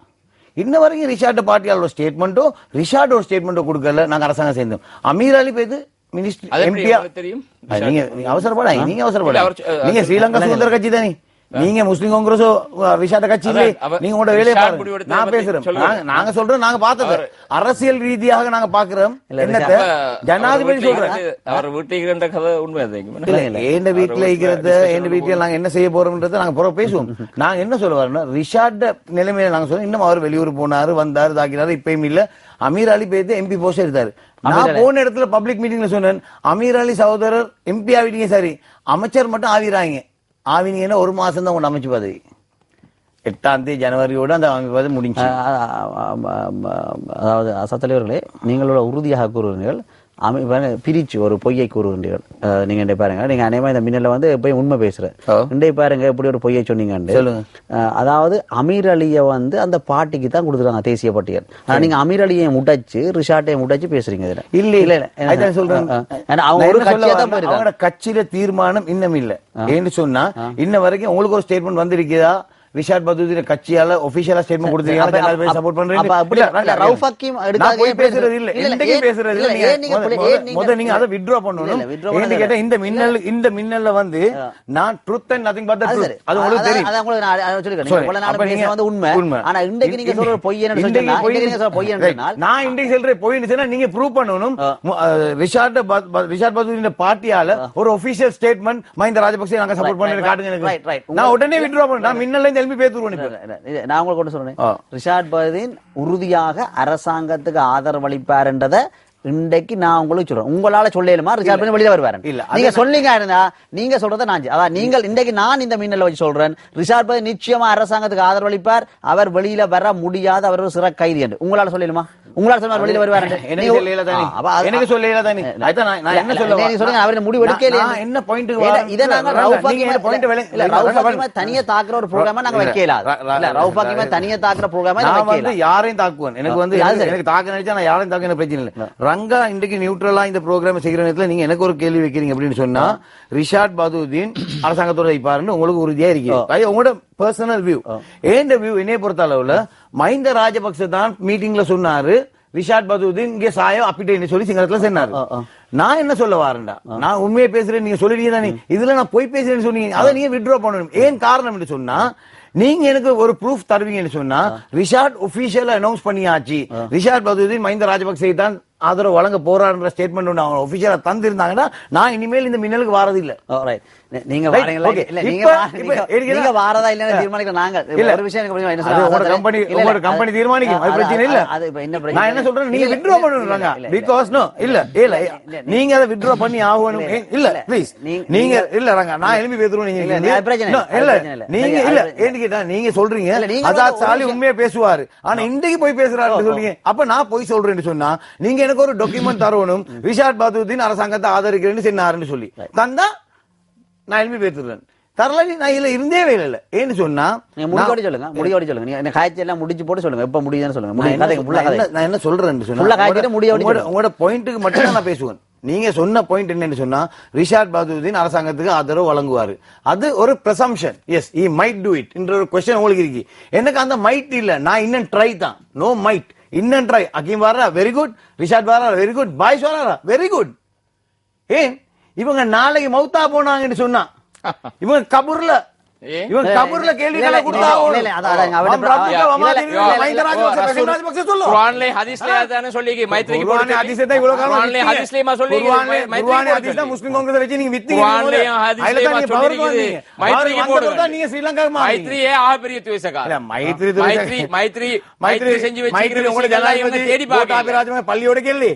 S5: இன்ன வரைக்கும் ரிஷாட் பார்ட்டியால் ஒரு ஸ்டேட்மெண்ட்டோ ரிஷாட் ஒரு ஸ்டேட்மெண்ட்டோ கொடுக்கல. நாங்க அரசாங்கம் சேர்ந்தோம். அமீர் அலி பேது மினிஸ்டர் எம்பியா. நீங்க அவசரப்படாங்க, நீங்க அவசரப்படாங்க. நீங்க ஸ்ரீலங்கா சுதந்திர கட்சி தானே, நீங்க முஸ்லீம் காங்கிரஸோ ரிஷாட் கட்சி இல்லையே. நீங்க உங்களோட வேலையை பாருங்க. நான் பேசுறேன், நாங்க சொல்றோம், நாங்க பார்த்தது அரசியல் ரீதியாக நாங்க பாக்குறோம். என்னத்த ஜனாதிபதி சொல்றேன், எந்த வீட்டுல இருக்கிறத எந்த வீட்டுல நாங்க என்ன செய்ய போறோம்ன்றத நாங்க பேசுவோம். நாங்க என்ன சொல்ல வரோம்னா, ரிஷாட் நிலைமையில நாங்க சொல்றோம். இன்னும் அவர் வெளியூர் போனாரு, வந்தாரு, தாக்கினாரு, இப்பயும் இல்ல. அமீர் அலி பேத்து எம்பி போஸ்ட் எடுத்தாரு. நான் போன இடத்துல பப்ளிக் மீட்டிங்ல சொன்னேன், அமீர் அலி சகோதரர் எம்பி ஆவிட்டீங்க, சரி அமைச்சர் மட்டும் ஆவிராங்க. ஆவினீங்கன்னா 1 மாசம் தான் உங்க அமைச்சு பதவி. 8ஆம் தேதி ஜனவரியோட அந்த அமைப்பு பதவி முடிஞ்சு.
S1: அதாவது அசத்தலைவர்களே, நீங்களோட உறுதியாக கூறுவீர்கள், பிரிச்சு ஒரு பொய்யை கூறுகின்றீர்கள். நீங்க இன்றைய பாருங்க, நீங்க அநேகமா இந்த மின்னல வந்து போய் உண்மை பேசுற இன்றைய பாருங்க எப்படி ஒரு பொய்யை சொன்னீங்க. அதாவது அமீர் அலியை வந்து அந்த பார்ட்டிக்கு தான் கொடுத்துருக்காங்க தேசிய பட்டியல். நீங்க அமீர் அலியை முடைச்சு ரிஷாட்டையும் முடைச்சு பேசுறீங்க.
S5: இல்ல இல்ல இல்ல சொல்றேன், அவங்க ஒரு கட்சியா தான் போயிருக்காங்க. கட்சியில தீர்மானம் இன்னும் இல்ல ஏன்னு சொன்னா, இன்ன வரைக்கும் உங்களுக்கு ஒரு ஸ்டேட்மெண்ட் வந்திருக்குதா, ரிஷாட் பதுதீன் கட்சியால ஒபிஷியலா ஸ்டேட்மெண்ட் கொடுத்திருக்காங்க ஜனாதிபதி சப்போர்ட் பண்றீங்க.
S1: ரவுஃப் ஹக்கீம்
S5: நான் போய் பேசுறது இல்ல, இன்றைக்கு பேசுறது இல்ல. முதல்ல நீங்க அதை வித்ட்ரா பண்ணணும். ஏன்னு கேட்டா இந்த மின்னல்ல வந்து நான் truth and nothing but the truth, அது உங்களுக்கு தெரியும்.
S1: அத உங்களுக்கு நான் சொல்லிருக்கேன். இவ்வளவு நாள் பேசுறது வந்து உண்மை. ஆனா இன்றைக்கு நீங்க சொல்ற பொய் என்ன சொல்றீங்க? இன்றைக்கு நீங்க சொல்ற பொய் என்ன?
S5: நான் இன்றைக்கு சொல்ற பொய் என்ன நீங்க ப்ரூவ் பண்ணணும். ரிஷாட் பதுதீன் பார்ட்டியால ஒரு ஒபிஷியல் ஸ்டேட்மெண்ட் மஹிந்த ராஜபக்சே நாங்க சப்போர்ட் பண்ணி காட்டுங்க எனக்கு. நான் உடனே வித்ட்ரா பண்ணேன். நான் மின்னல்ல இருந்து எழுப்பி பேசுறேன்.
S1: நான் உங்களுக்கு ஒன்று சொல்றேன். ரிஷாட் பதுதீன் உறுதியாக அரசாங்கத்துக்கு ஆதரவு அளிப்பார்ன்றத இன்றைக்கு நான் உங்களுக்கு சொல்றேன். உங்களால சொல்லலுமா ரிஷாட் பதுதீன் வெளியில வருவாரு? நீங்க சொல்லிங்க, நீங்க சொல்றத நான் அதான் நீங்கள் இன்றைக்கு நான் இந்த மின்னல வச்சு சொல்றேன். ரிஷாட் பதுதீன் நிச்சயமா அரசாங்கத்துக்கு ஆதரவு அளிப்பார். அவர் வெளியில வர முடியாது, அவர் ஒரு சிறை கைதி என்று உங்களால சொல்லலுமா? உங்களால சொன்னா வெளியில வருவாரு?
S5: எனக்கு சொல்லல தானே. எனக்கு சொல்லல தானே. அதான் நான் என்ன சொல்லுவேன்? நீங்க சொல்லுங்க. அவரே முடிவு எடுக்கல. நான் என்ன பாயிண்ட்க்கு வரேன்? இத நாங்க ரவுஃப் ஹக்கீம் பாயிண்ட் இல்ல, ரவுஃப் ஹக்கீம் தனியா தாக்குற ஒரு புரோகிராமா நாங்க வைக்கல. இல்ல, ரவுஃப் ஹக்கீம் தனியா தாக்குற புரோகிராமா நாங்க வைக்கல. நான் வந்து யாரையும் தாக்குவேன். எனக்கு வந்து எனக்கு தாக்க நினைச்சா நான் யாரையும் தாக்க பிரச்சனை இல்ல. ரங்கா இன்றைக்கு நியூட்ரலா இந்த புரோகிராம் செய்யற நேரத்துல நீங்க எனக்கு ஒரு கேள்வி வைக்கிறீங்க அப்படின்னு சொன்னா ரிஷாட் பதுதீன் அரசாங்கத்தோட வைப்பாருன்னு உங்களுக்கு உறுதியா இருக்கு. உங்களோட பர்சனல் வியூ. ஏண்ட வியூ என்னைய பொறுத்த அளவுல மஹிந்த ராஜபக்சே தான் மீட்டிங்ல சொன்னாரு ரிஷாட் பதுதீன் இங்கே சாயம் அப்பிட்டேன்னு சொல்லி சிங்களத்துல சொன்னாரு. நான் என்ன சொல்ல வரேன்டா, நான் உண்மையை பேசுறேன், நீங்க சொல்லிட்டீங்க தானே, இதுல நான் போய் பேசுறேன்னு சொன்னீங்க, அதை நீங்க வித்ட்ரா பண்ணணும். ஏன் காரணம் என்று சொன்னா நீங்க எனக்கு ஒரு ப்ரூஃப் தருவீங்கன்னு சொன்னா ரிஷாட் ஒபிஷியலா அனௌன்ஸ் பண்ணியாச்சு ரிஷாட் பதுதீன் மஹிந்த ராஜபக்சே தான் ஆதரவு வழங்க போறாருன்ற ஸ்டேட்மெண்ட் ஒன்று அவங்க ஒபிஷியலா தந்திருந்தாங்கன்னா நான் இனிமேல் இந்த மின்னலுக்கு வாரது இல்ல. நீங்க வாரதா இல்ல தீர்மானிக்க நாங்க ஒரு விஷயம் கம்பெனி தீர்மானிக்கும், அது பிரச்சனை இல்ல. நான் என்ன சொல்றேன், நீங்க வித்ட்ரா பண்ணணும். பிகாஸ் நோ இல்ல இல்ல நீங்க அதை வித்ட்ரா பண்ணி ஆகணும். இல்ல ப்ளீஸ் நீங்க இல்ல ரங்க நான் எழுப்பி பேசுறோம். நீங்க இல்ல நீங்க இல்ல ஏன்னு கேட்டா நீங்க சொல்றீங்க அசாத் சாலி உண்மையா பேசுவாரு, ஆனா இன்றைக்கு போய் பேசுறாருன்னு சொல்றீங்க. அப்ப நான் போய் சொல்றேன்னு சொன்னா நீங்க எனக்கு ஒரு டாக்குமெண்ட் தரணும். ரிஷாட் பதுதீன் அரசாங்கத்தை ஆதரிக்கிறேன்னு சொன்னாருன்னு சொல்லி தந்தா நான் எழுப்பி பேசுறேன். தரல நான் இல்ல இருந்தே வேலை இல்ல. ஏன்னு சொன்னா
S1: முடிவோடி சொல்லுங்க, முடிவோடி சொல்லுங்க. நீங்க காய்ச்சல் எல்லாம் முடிச்சு போட்டு சொல்லுங்க, எப்ப முடியுதுன்னு சொல்லுங்க.
S5: நான் என்ன சொல்றேன்னு சொன்னா உங்களோட பாயிண்ட்டுக்கு மட்டும் நான் பேசுவேன். நீங்க சொன்ன பாயிண்ட் என்னன்னு சொன்னா ரிஷாட் பதுதீன் அரசாங்கத்துக்கு ஆதரவு வழங்குவாரு, அது ஒரு presumption. Yes he might do it என்ற ஒரு क्वेश्चन உங்களுக்கு இருக்கு. எனக்கு அந்த மைட் இல்ல, நான் இன்னும் ட்ரை தான். நோ மைட், இன்னும் ட்ரை. அகீம் வாரா வெரி குட், ரிஷாட் வாரா வெரி குட், பாய்ஸ் வாரா வெரி குட். ஏன் இவங்க நாளைக்கு மௌத்தா போனாங்கன்னு சொன்னா இவங்க கபூர்ல கேள்வி பள்ளியோட கேள்வி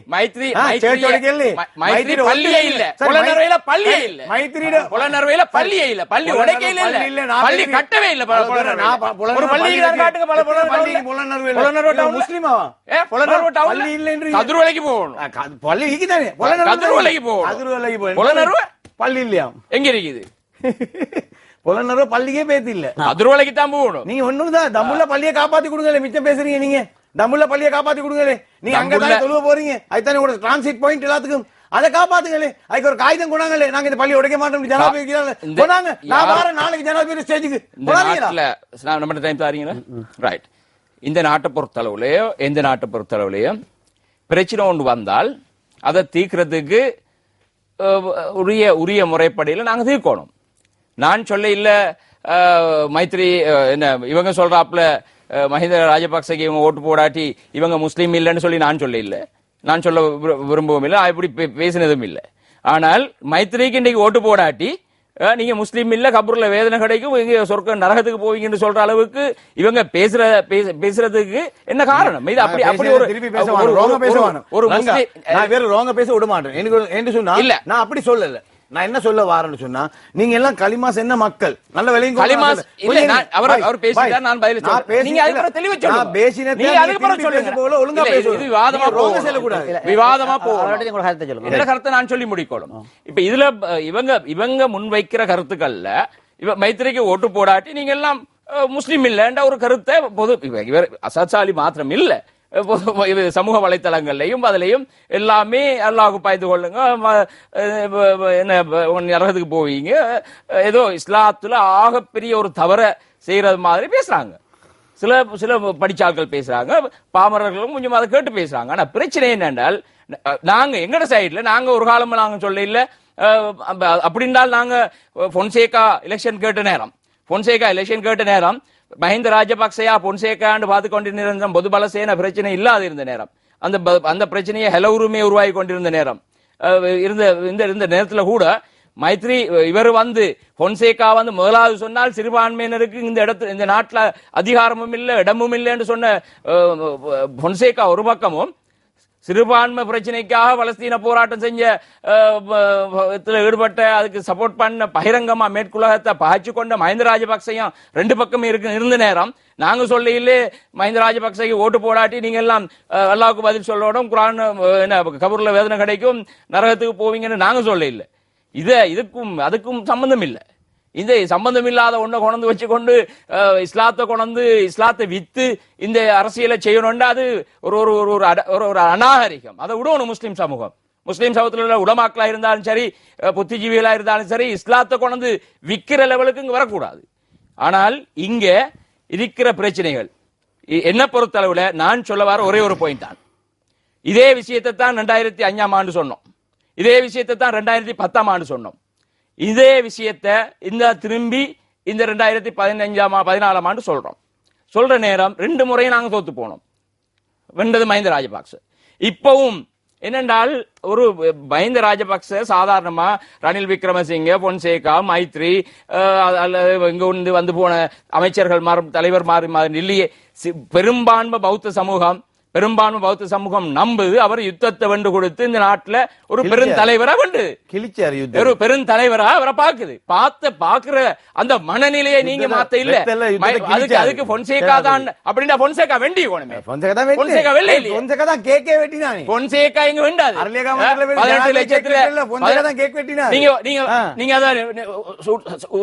S5: பள்ளியே இல்ல, பள்ளி உடைக்கையில இல்ல, பள்ளி கட்டவே இல்ல. ஒரு பள்ளி காட்டுங்க, முஸ்லிமா பள்ளி இல்ல, கதிர்வலைக்கு போகணும். பள்ளி இருக்குதானே, கதிர்வலைக்கு போகணும். பள்ளி இல்லையா, எங்க இருக்குது? புலனர்வ பள்ளிக்கே பேத்து இல்ல, கதிர்வலைக்கு தான் போகணும். நீங்க ஒண்ணுதான் தம்புள்ள பள்ளியை காப்பாத்தி கொடுங்க. மிச்சம் பேசுறீங்க நீங்க, தம்புள்ள பள்ளியை காப்பாத்தி கொடுங்க. நீங்க அங்கதான் தொழுவ போறீங்க, அதுதானே உங்களோட டிரான்சிட் பாயிண்ட் எல்லாத்துக்கும். அதை காப்பாத்துங்களே, அதுக்கு ஒரு காகிதம் கொண்டாங்களே, நாங்க இந்த பள்ளி உடைக்க மாட்டோம் ஜனாதிபதி கொண்டாங்க. நான் வார நாளைக்கு ஜனாதிபதி ஸ்டேஜுக்கு நம்ம டைம் தாரீங்களா? ரைட். இந்த நாட்டை பொறுத்தளவுலயோ எந்த நாட்டை பொறுத்தளவுலயோ பிரச்சனை ஒன்று வந்தால் அதை தீர்க்கிறதுக்கு உரிய முறைப்படியில் நாங்க தீர்க்கணும். நான் சொல்ல இல்ல மைத்ரி என்ன இவங்க சொல்றாப்ல மஹிந்த ராஜபக்சேக்கு இவங்க ஓட்டு போடாட்டி இவங்க முஸ்லீம் இல்லைன்னு சொல்லி நான் சொல்ல இல்ல, நான் சொல்ல விரும்பவும் இல்லை, அப்படி பேசினதும் இல்லை. ஆனால் மைத்ரிக்கு இன்னைக்கு ஓட்டு போடாட்டி நீங்க முஸ்லீம் இல்ல, கபூர்ல வேதனை கிடைக்கும், இங்க சொர்க்க நரகத்துக்கு போவீங்கன்னு சொல்ற அளவுக்கு இவங்க பேசுறதுக்கு என்ன காரணம்? இது அப்படி ஒரு முஸ்லீம் பேச விட மாட்டேன் என்று சொன்னா இல்ல, நான் அப்படி சொல்லல. நான் என்ன சொல்ல வாரேன்னு சொன்னா நீங்க எல்லாம் கலிமாஸ் என்ன மக்கள் நல்ல விலையும் கலிமாஸ் இல்ல. அவர் பேசிட்டா நான் பதில் சொல்றேன். நீங்க அதுக்கு அப்புறம் தெளிவா சொல்லுங்க. நான் பேசினே நீங்க அதுக்கு அப்புறம் சொல்லுங்க. போல ஒழுங்கா பேசுங்க. இது விவாதமா போக சொல்ல கூடாது. விவாதமா போக அவரோட உங்க கருத்தை சொல்லுங்க. என்ன கருத்தை நான் சொல்லி முடிக்கணும். இப்ப இதுல இவங்க முன்வைக்கிற கருத்துக்கள்ல இவ மைத்ரிக்கு ஓட்டு போடாட்டி நீங்க எல்லாம் முஸ்லீம் இல்லன்ற ஒரு கருத்தை பொது இவர் அசாத் சாலி மாத்திரம் இல்ல, சமூக வலைத்தளங்கள்லையும் அதுலயும் எல்லாமே அல்லாஹ்வுக்கு பயந்து கொள்ளுங்க, என்ன நரகத்துக்கு போவீங்க, ஏதோ இஸ்லாத்துல ஆகப்பெரிய ஒரு தவற
S2: செய்யறது மாதிரி பேசுறாங்க. சில சில படிச்சாட்கள் பேசுறாங்க, பாமரர்களும் கொஞ்சம் அதை கேட்டு பேசுறாங்க. ஆனா பிரச்சனை என்னென்றால், நாங்க எங்கட சைட்ல நாங்க ஒரு காலம் நாங்க சொல்ல இல்ல அப்படின்றால் நாங்க பொன்சேகா எலெக்ஷன் கேட்ட நேரம் மஹிந்த ராஜபக்சயா பொன்சேகான்னு பார்த்து கொண்டிருந்த பொதுபலசேன பிரச்சனை இல்லாத இருந்த நேரம், அந்த பிரச்சனையை ஹெலவுருமே உருவாகி கொண்டிருந்த நேரம் இருந்த நேரத்துல கூட மைத்ரி இவர் பொன்சேகா முதலாவது சொன்னால் சிறுபான்மையினருக்கு இந்த நாட்டுல அதிகாரமும் இல்லை இடமும் இல்லை என்று சொன்ன பொன்சேகா ஒரு பக்கமும், சிறுபான்மை பிரச்சனைக்காக பலஸ்தீன போராட்டம் செஞ்ச ஈடுபட்ட அதுக்கு சப்போர்ட் பண்ண பகிரங்கமா மேற்குலகத்தை பகைச்சு கொண்ட மஹிந்த ராஜபக்சையும் ரெண்டு பக்கம் இருந்த நேரம் நாங்க சொல்லையிலே மஹிந்த ராஜபக்சைக்கு ஓட்டு போடாட்டி நீங்க எல்லாம் அல்லாவுக்கு பதில் சொல்லணும், குரான் கபூர்ல வேதனை கிடைக்கும், நரகத்துக்கு போவீங்கன்னு நாங்க சொல்ல இல்லை. இதுக்கும் அதுக்கும் சம்பந்தம் இல்லை. இந்த சம்பந்தம் இல்லாத ஒன்றை கொண்டு வச்சு கொண்டு இஸ்லாத்தை வித்து இந்த அரசியலை செய்யணும்னா அது ஒரு அநாகரிகம். அதை விடணும் முஸ்லீம் சமூகத்தில் உள்ள உலமாக்களா இருந்தாலும் சரி, புத்திஜீவிகளா இருந்தாலும் சரி, இஸ்லாத்தை கொண்டு விக்கிற லெவலுக்கு இங்க வரக்கூடாது. ஆனால் இங்க இருக்கிற பிரச்சனைகள் என்ன பொறுத்தளவுல நான் சொல்ல வர ஒரே ஒரு பாயிண்ட் தான். இதே விஷயத்தை தான் 2005ஆம் ஆண்டு சொன்னோம், இதே விஷயத்தை தான் 2010ஆம் ஆண்டு சொன்னோம். இதே விஷயத்தை திரும்பி இந்த 2014ஆம் ஆண்டு சொல்ற நேரம் 2 முறையும் நாங்க தோத்து போனோம். வென்றது மஹிந்த ராஜபக்ச. இப்பவும் என்னென்றால் ஒரு மஹிந்த ராஜபக்ச சாதாரணமா ரணில் விக்ரமசிங்க, பொன்சேகா, மைத்ரி இங்க வந்து போன அமைச்சர்கள் தலைவர் மாறி இல்லையே, பெரும்பான்மை பௌத்த சமூகம் நம்புது அவர் யுத்தத்தை வென்று கொடுத்து இந்த நாட்டுல ஒரு பெருந்தலைவரா ஒரு பெருந்தலைவரா அவரை பாக்குற அந்த மனநிலையை நீங்க மாத்த இல்ல. அதுக்கு பொன்சேகா தான் அப்படின்னா பொன்சேகா வெண்டி போனமே, பொன்சேகா வெள்ளை இல்லையே, பொன்சேகா இங்க வெண்டாது. 18 லட்சத்துல நீங்க அதான்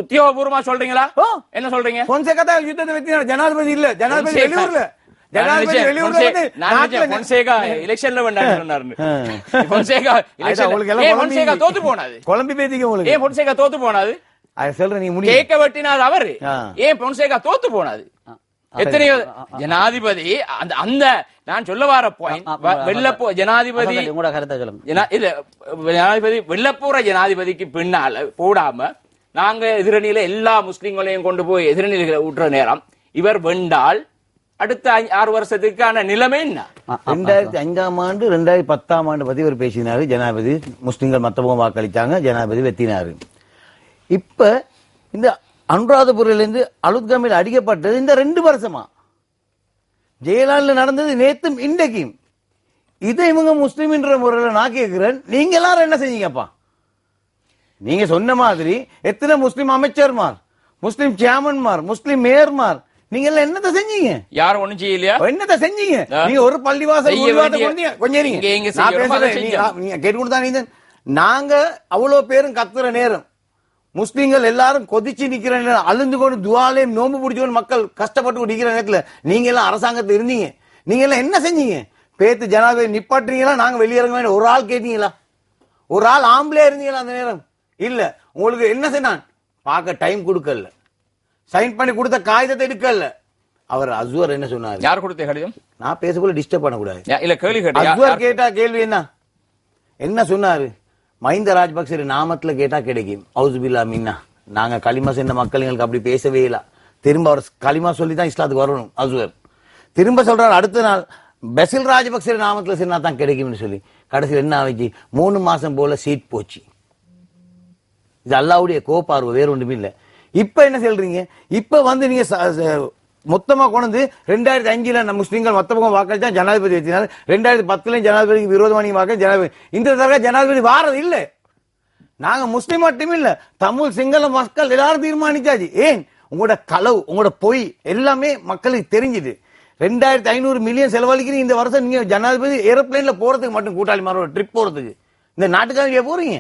S2: உத்தியோகபூர்வமா சொல்றீங்களா? என்ன சொல்றீங்க?
S5: பொன்சேகா தான் யுத்தத்தை வெட்டினார், ஜனாதிபதி இல்ல, ஜனாதிபதி வெளியூர்ல.
S2: பொன்சேகா எலெக்ஷன்ல பொன்சேகா தோத்து போனது, குழம்பி பேதிக்கு உங்களுக்கு ஏன் பொன்சேகா தோத்து போனது கேட்க வெட்டினார் அவரு, ஏன் பொன்சேகா தோத்து போனது? எத்தனையோ ஜனாதிபதி அந்த நான் சொல்ல வர பாயிண்ட் ஜனாதிபதி வெள்ளப்போற ஜனாதிபதிக்கு பின்னால போடாம நாங்க எதிரணியில எல்லா முஸ்லிம்களையும் கொண்டு போய் எதிரணியில விட்டுற நேரம் இவர் வெண்டால் அடுத்த 6 வருஷத்துக்கான நிலைமை என்ன?
S5: 2005ஆம் ஆண்டு 2010ஆம் ஆண்டு பத்தி ஒரு பேசினாரு ஜனாதிபதி. முஸ்லிம்கள் மத்தவங்க வாக்களித்தாங்க, ஜனாதிபதி வெத்தினாரு. இப்ப இந்த அனுராதபுரிலிருந்து அலுத்காமில் அடிக்கப்பட்டது இந்த 2 வருஷமா. ஜெயலலிதா நடந்தது நேத்தும் இன்றைக்கும். இதை இவங்க முஸ்லிம் என்ற முறையில் நான் கேட்கிறேன், நீங்க எல்லாரும் என்ன செஞ்சீங்கப்பா? நீங்க சொன்ன மாதிரி எத்தனை முஸ்லிம் அமைச்சர்மார், முஸ்லிம் சேர்மன்மார், முஸ்லிம் மேயர்மார், நீங்க எல்லாம் என்னத்தை செஞ்சீங்க?
S2: யாரும் ஒண்ணும் செய்யலையா?
S5: என்னத்தை செஞ்சீங்க? நீங்க ஒரு பள்ளிவாசல் கொஞ்சம் கேட்டுக்கொண்டு நாங்க அவ்வளவு பேரும் கத்துற நேரம், முஸ்லிம்கள் எல்லாரும் கொதிச்சு நிக்கிற நேரம், அழுந்து கொண்டு துவாலையும் நோம்பு பிடிச்சோன்னு மக்கள் கஷ்டப்பட்டு நிக்கிற நேரத்துல நீங்க எல்லாம் அரசாங்கத்தில் இருந்தீங்க. நீங்க எல்லாம் என்ன செஞ்சீங்க? பேத்து ஜனாதிபதி நிப்பாட்டுறீங்களா? நாங்க வெளியிறங்க வேண்டிய ஒரு ஆள் கேட்டீங்களா? ஒரு ஆள் ஆம்பளே இருந்தீங்களா அந்த நேரம்? இல்ல. உங்களுக்கு என்ன செய்தான்? பார்க்க டைம் கொடுக்கல, சைன் பண்ணி கொடுத்த காகிதத்தை எடுக்கல. அவர் அஸ்வர் என்ன சொன்னார்?
S2: யார் கொடுத்த கடிதம்?
S5: நான் பேசக்குள்ள டிஸ்டர்ப் பண்ணக்கூடாது.
S2: இல்ல கேள்வி
S5: அஸ்வர் கேட்டா கேள்வி என்ன சொன்னாரு? மஹிந்த ராஜபக்ச நாமத்துல கேட்டா கிடைக்கும். அவுசுபில்லா மின்னா, நாங்க களிமா சென்ற மக்கள் எங்களுக்கு அப்படி பேசவே இல்ல. திரும்ப அவர் களிமா சொல்லி தான் இஸ்லாத்துக்கு வரணும். அஸ்வர் திரும்ப சொல்றாரு அடுத்த நாள் பசில் ராஜபக்ச நாமத்துல சொன்னா தான் கிடைக்கும்னு சொல்லி கடைசியில் என்ன ஆச்சு? 3 மாசம் போல சீட் போச்சு. இது அல்லாவுடைய கோபார்வை, வேற ஒன்றுமே இல்ல. இப்ப என்ன சொல்றீங்க? இப்ப நீங்க மொத்தமா கொண்டு 2005 முஸ்லிம்கள் மொத்தமாக வாக்களிச்சா ஜனாதிபதி வச்சினார். 2010 ஜனாதிபதிக்கு விரோதமான வாக்களி ஜனாதிபதி. இந்த தடவை ஜனாதிபதி வாரது இல்ல. நாங்க முஸ்லிம் மட்டும் இல்ல, தமிழ் சிங்கள மக்கள் எல்லாரும் தீர்மானிச்சாச்சு. ஏன்? உங்களோட களவு, உங்களோட பொய் எல்லாமே மக்களுக்கு தெரிஞ்சுது. 2500 மில்லியன் செலவழிக்கிறீங்க இந்த வருஷம். நீங்க ஜனாதிபதி ஏரோப்ளைன்ல போறதுக்கு மட்டும் கூட்டாளி மாறோட ட்ரிப் போறதுக்கு இந்த நாட்டுக்காக போறீங்க.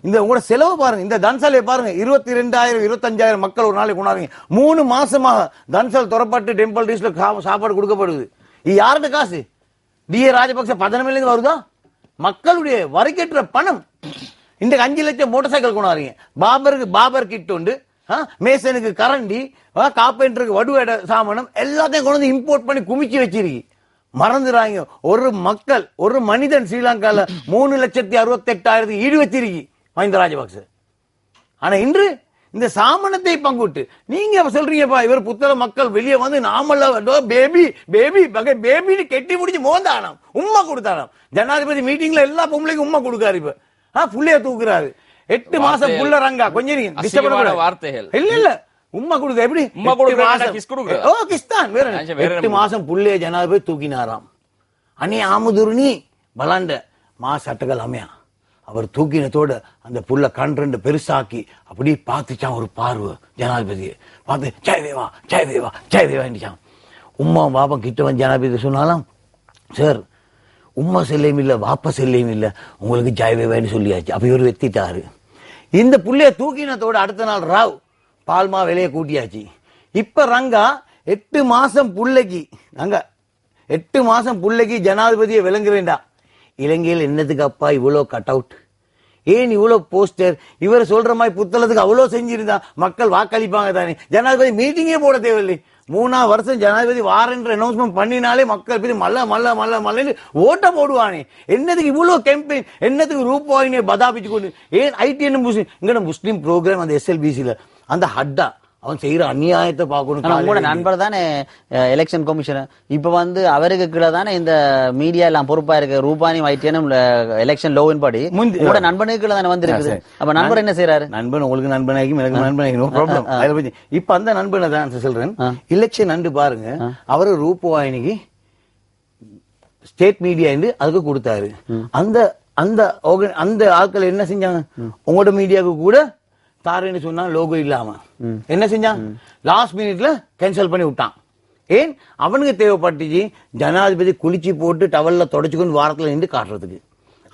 S5: இந்த உங்களோட செலவு பாருங்க, இந்த தன்சாலை பாருங்க, 22,000 25,000 மக்கள் ஒரு நாளைக்கு கொண்டாடுறீங்க. 3 மாசமாக தன்சால் துறப்பட்டு டெம்பிள் டீஸ்ல சாப்பாடு கொடுக்கப்படுது. இது யாருடைய காசு? டிஏ ராஜபக்ச பதனமிலிருந்து வருதா? மக்களுடைய வரி கட்டுற பணம். இன்றைக்கு 5 லட்சம் மோட்டார் சைக்கிள் கொண்டாடுறீங்க. பாபர் கிட் உண்டு, மேசனுக்கு கரண்டி, காப்பேண்டருக்கு வடுவேட சாமானம் எல்லாத்தையும் கொண்டு வந்து இம்போர்ட் பண்ணி குமிச்சு வச்சிருக்கு. மறந்துறாங்க, ஒரு மனிதன் ஸ்ரீலங்கால 3,68,000 ஈடு வச்சிருக்கு மஹிந்த ராஜபக்ச. ஆனா இன்று இந்த சாமனத்தை பங்குட்டு நீங்க சொல்றீங்கப்பா, இவர் புத்தள மக்கள் வெளியே வந்து நாமெல்லாம் பேபி பேபி பேபின்னு கெட்டி முடிச்சு மோந்தானாம், உம்மா கொடுத்தாராம். ஜனாதிபதி மீட்டிங்ல எல்லா பொம்பளைக்கும் உம்மா கொடுக்காரு. இப்ப புள்ளைய தூக்குறாரு. 8 மாசம் புள்ள ரங்கா கொஞ்சம்
S2: வார்த்தைகள்
S5: இல்ல உம்மா கொடுக்க எப்படி 8 மாசம் புள்ளைய ஜனாதிபதி தூக்கினாராம். அனே ஆமுதுருனி பலாண்ட மா சட்டங்கள் அமையா அவர் தூக்கினத்தோட அந்த புள்ள கண் 2 பெருசாக்கி அப்படி பார்த்துச்சான். ஒரு பார்வை ஜனாதிபதியை பார்த்து ஜெயதேவா ஜெயதேவா ஜெயதேவான்னுச்சான். உம்மா பாப்பா கிட்ட வந்து ஜனாதிபதி சொன்னாலாம், சார் உம்மா செல்லையும் இல்ல வாப்பா செல்லையும் இல்ல, உங்களுக்கு ஜெயதேவான்னு சொல்லியாச்சு. அப்ப இவர் வெத்திட்டாரு. இந்த புள்ளைய தூக்கினத்தோட அடுத்த நாள் ராவ் பால்மா விலையை கூட்டியாச்சு. இப்ப ரங்கா 8 மாசம் புள்ளைக்கு ரங்கா 8 மாசம் புள்ளைக்கு ஜனாதிபதியை விளங்குறேன்டா. இலங்கையில் என்னத்துக்கு அப்பா இவ்வளவு கட் அவுட், ஏன் இவ்வளவு போஸ்டர்? இவர் சொல்ற மாதிரி புத்தளத்துக்கு அவ்வளவு செஞ்சிருந்தா மக்கள் வாக்களிப்பாங்க தானே. ஜனாதிபதி மீட்டிங்கே போட தேவையில்லை. 3ஆம் வருஷம் ஜனாதிபதி வாரன்ற அனௌன்ஸ்மெண்ட் பண்ணினாலே மக்கள் போய் மல்ல மல்ல மல்ல மல்லன்னு ஓட்ட போடுவானே. என்னதுக்கு இவ்வளவு கேம்பெயின், என்னதுக்கு ரூபாயினே பதாபிச்சு கொண்டு? ஏன் ஐடி இங்க முஸ்லீம் ப்ரோக்ராம் அந்த SLBCல அந்த ஹட்டா அவன் செய்யற அநியாயத்தை பார்க்கணும்.
S1: உங்களோட நண்பர் தானே எலெக்ஷன் கமிஷனர். இப்ப வந்து அவருக்கு கீழே தானே இந்த மீடியா எல்லாம் பொறுப்பா இருக்கு. ரூபானி வைத்தியனும் எலெக்ஷன் லோவின் படி உங்களோட நண்பனுக்கு கீழே தானே வந்திருக்குது. அப்ப நண்பர் என்ன செய்யறாரு?
S5: நண்பன் உங்களுக்கு நண்பனாகும் எனக்கு நண்பனாகும், நோ ப்ராப்ளம். இப்ப அந்த நண்பனை தான் சொல்றேன். எலெக்ஷன் அண்டு பாருங்க, அவரு ரூபாயினிக்கு ஸ்டேட் மீடியா அதுக்கு கொடுத்தாரு. அந்த அந்த அந்த ஆட்கள் என்ன செஞ்சாங்க? உங்களோட மீடியாவுக்கு கூட தாரேன்னு சொன்னா லோகோ இல்லாம என்ன செஞ்சான்? லாஸ்ட் மினிட்ல கேன்சல் பண்ணி விட்டான். ஏன்? அவனுக்கு தேவைப்பட்டுச்சு ஜனாதிபதி குளிச்சு போட்டு டவல்ல தொடச்சுக்கொண்டு வாரத்துல நின்று காட்டுறதுக்கு.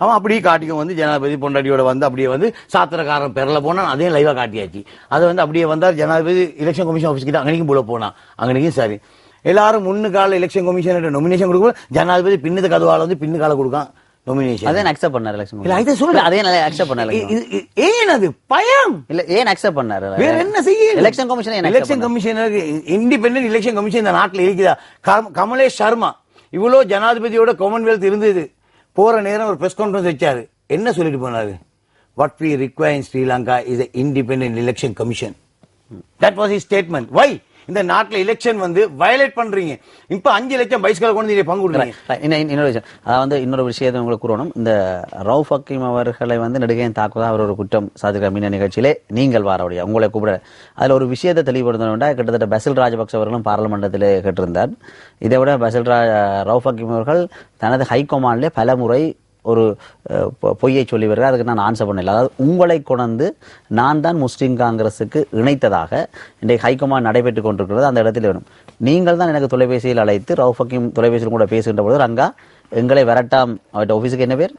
S5: அவன் அப்படியே காட்டிக்கும் வந்து ஜனாதிபதி பொண்டாட்டியோட வந்து அப்படியே வந்து சாத்திரக்காரன் பெறல போனா அதையும் லைவா காட்டியாச்சு. அதை வந்து அப்படியே வந்தார் ஜனாதிபதி எலெக்ஷன் கமிஷன் ஆஃபீஸ் கிட்ட அங்கனைக்கும் போல போனான். அங்கனைக்கும் சரி எல்லாரும் முன்னுக்கால எலெக்ஷன் கமிஷன் நொமினேஷன் கொடுக்கும், ஜனாதிபதி பின்னது கதவால வந்து பின்னுக்கால கொடுக்கான் நொமினேஷன்.
S1: அதே அக்செப்ட் பண்ணாரு எலெக்ஷன்.
S5: இல்ல இத சொல்ல
S1: அதே அக்செப்ட் பண்ணாரு.
S5: ஏன் அது பயம்?
S1: இல்ல ஏன் அக்செப்ட் பண்ணாரு?
S5: வேற என்ன செய்ய?
S1: Election commission
S5: election commissioner independent election commission இந்த நாட்டில் இருக்குதா? கமலேஷ் சர்மா இவ்வளவு ஜனாதிபதியோட காமன்வெல்த் இருந்தது. போற நேரம் ஒரு பிரஸ் கான்ஃபரன்ஸ் வச்சாரு. என்ன சொல்லிட்டு போனாரு? What we require in Sri Lanka is a independent election commission. That was his statement. Why இந்த நாட்டில் எலெக்ஷன் வந்து வயலேட் பண்றீங்க? இப்ப 5 லட்சம் பைஸ்கள் கொண்டு பங்கு கொடுக்குறீங்க.
S1: இன்னொரு விஷயம், அதாவது இன்னொரு விஷயத்தை உங்களுக்கு கூறணும். இந்த ரவுஃப் ஹக்கீம் அவர்களை வந்து நெடுகையின் தாக்குதல் அவர் ஒரு குற்றம் சாதிக்கிற மீன நிகழ்ச்சியிலே நீங்கள் வாரவுடைய உங்களை கூப்பிட அதுல ஒரு விஷயத்தை தெளிவுபடுத்தணும்னா, கிட்டத்தட்ட பசில் ராஜபக்ச அவர்களும் பார்லிமெண்டத்திலே கேட்டிருந்தார். இதை விட ரவுஃப் ஹக்கீம் அவர்கள் தனது ஹைகமாண்டிலே பல முறை ஒரு பொய்யை சொல்லி வருகிறார். அதுக்கு நான் ஆன்சர் பண்ணல. அதாவது உங்களை கொண்டு நான் தான் முஸ்லீம் காங்கிரஸுக்கு இணைத்ததாக இன்றைக்கு ஹைகமாண்ட் நடைபெற்றுக் கொண்டிருக்கிறது. அந்த இடத்துல வேணும், நீங்கள் தான் எனக்கு தொலைபேசியில் அழைத்து ரவுஃப் ஹக்கீம் தொலைபேசியில் கூட பேசுகின்ற பொழுது ரங்கா எங்களை வரட்டாம், அவர்கிட்ட ஆபீஸுக்கு என்ன பேர்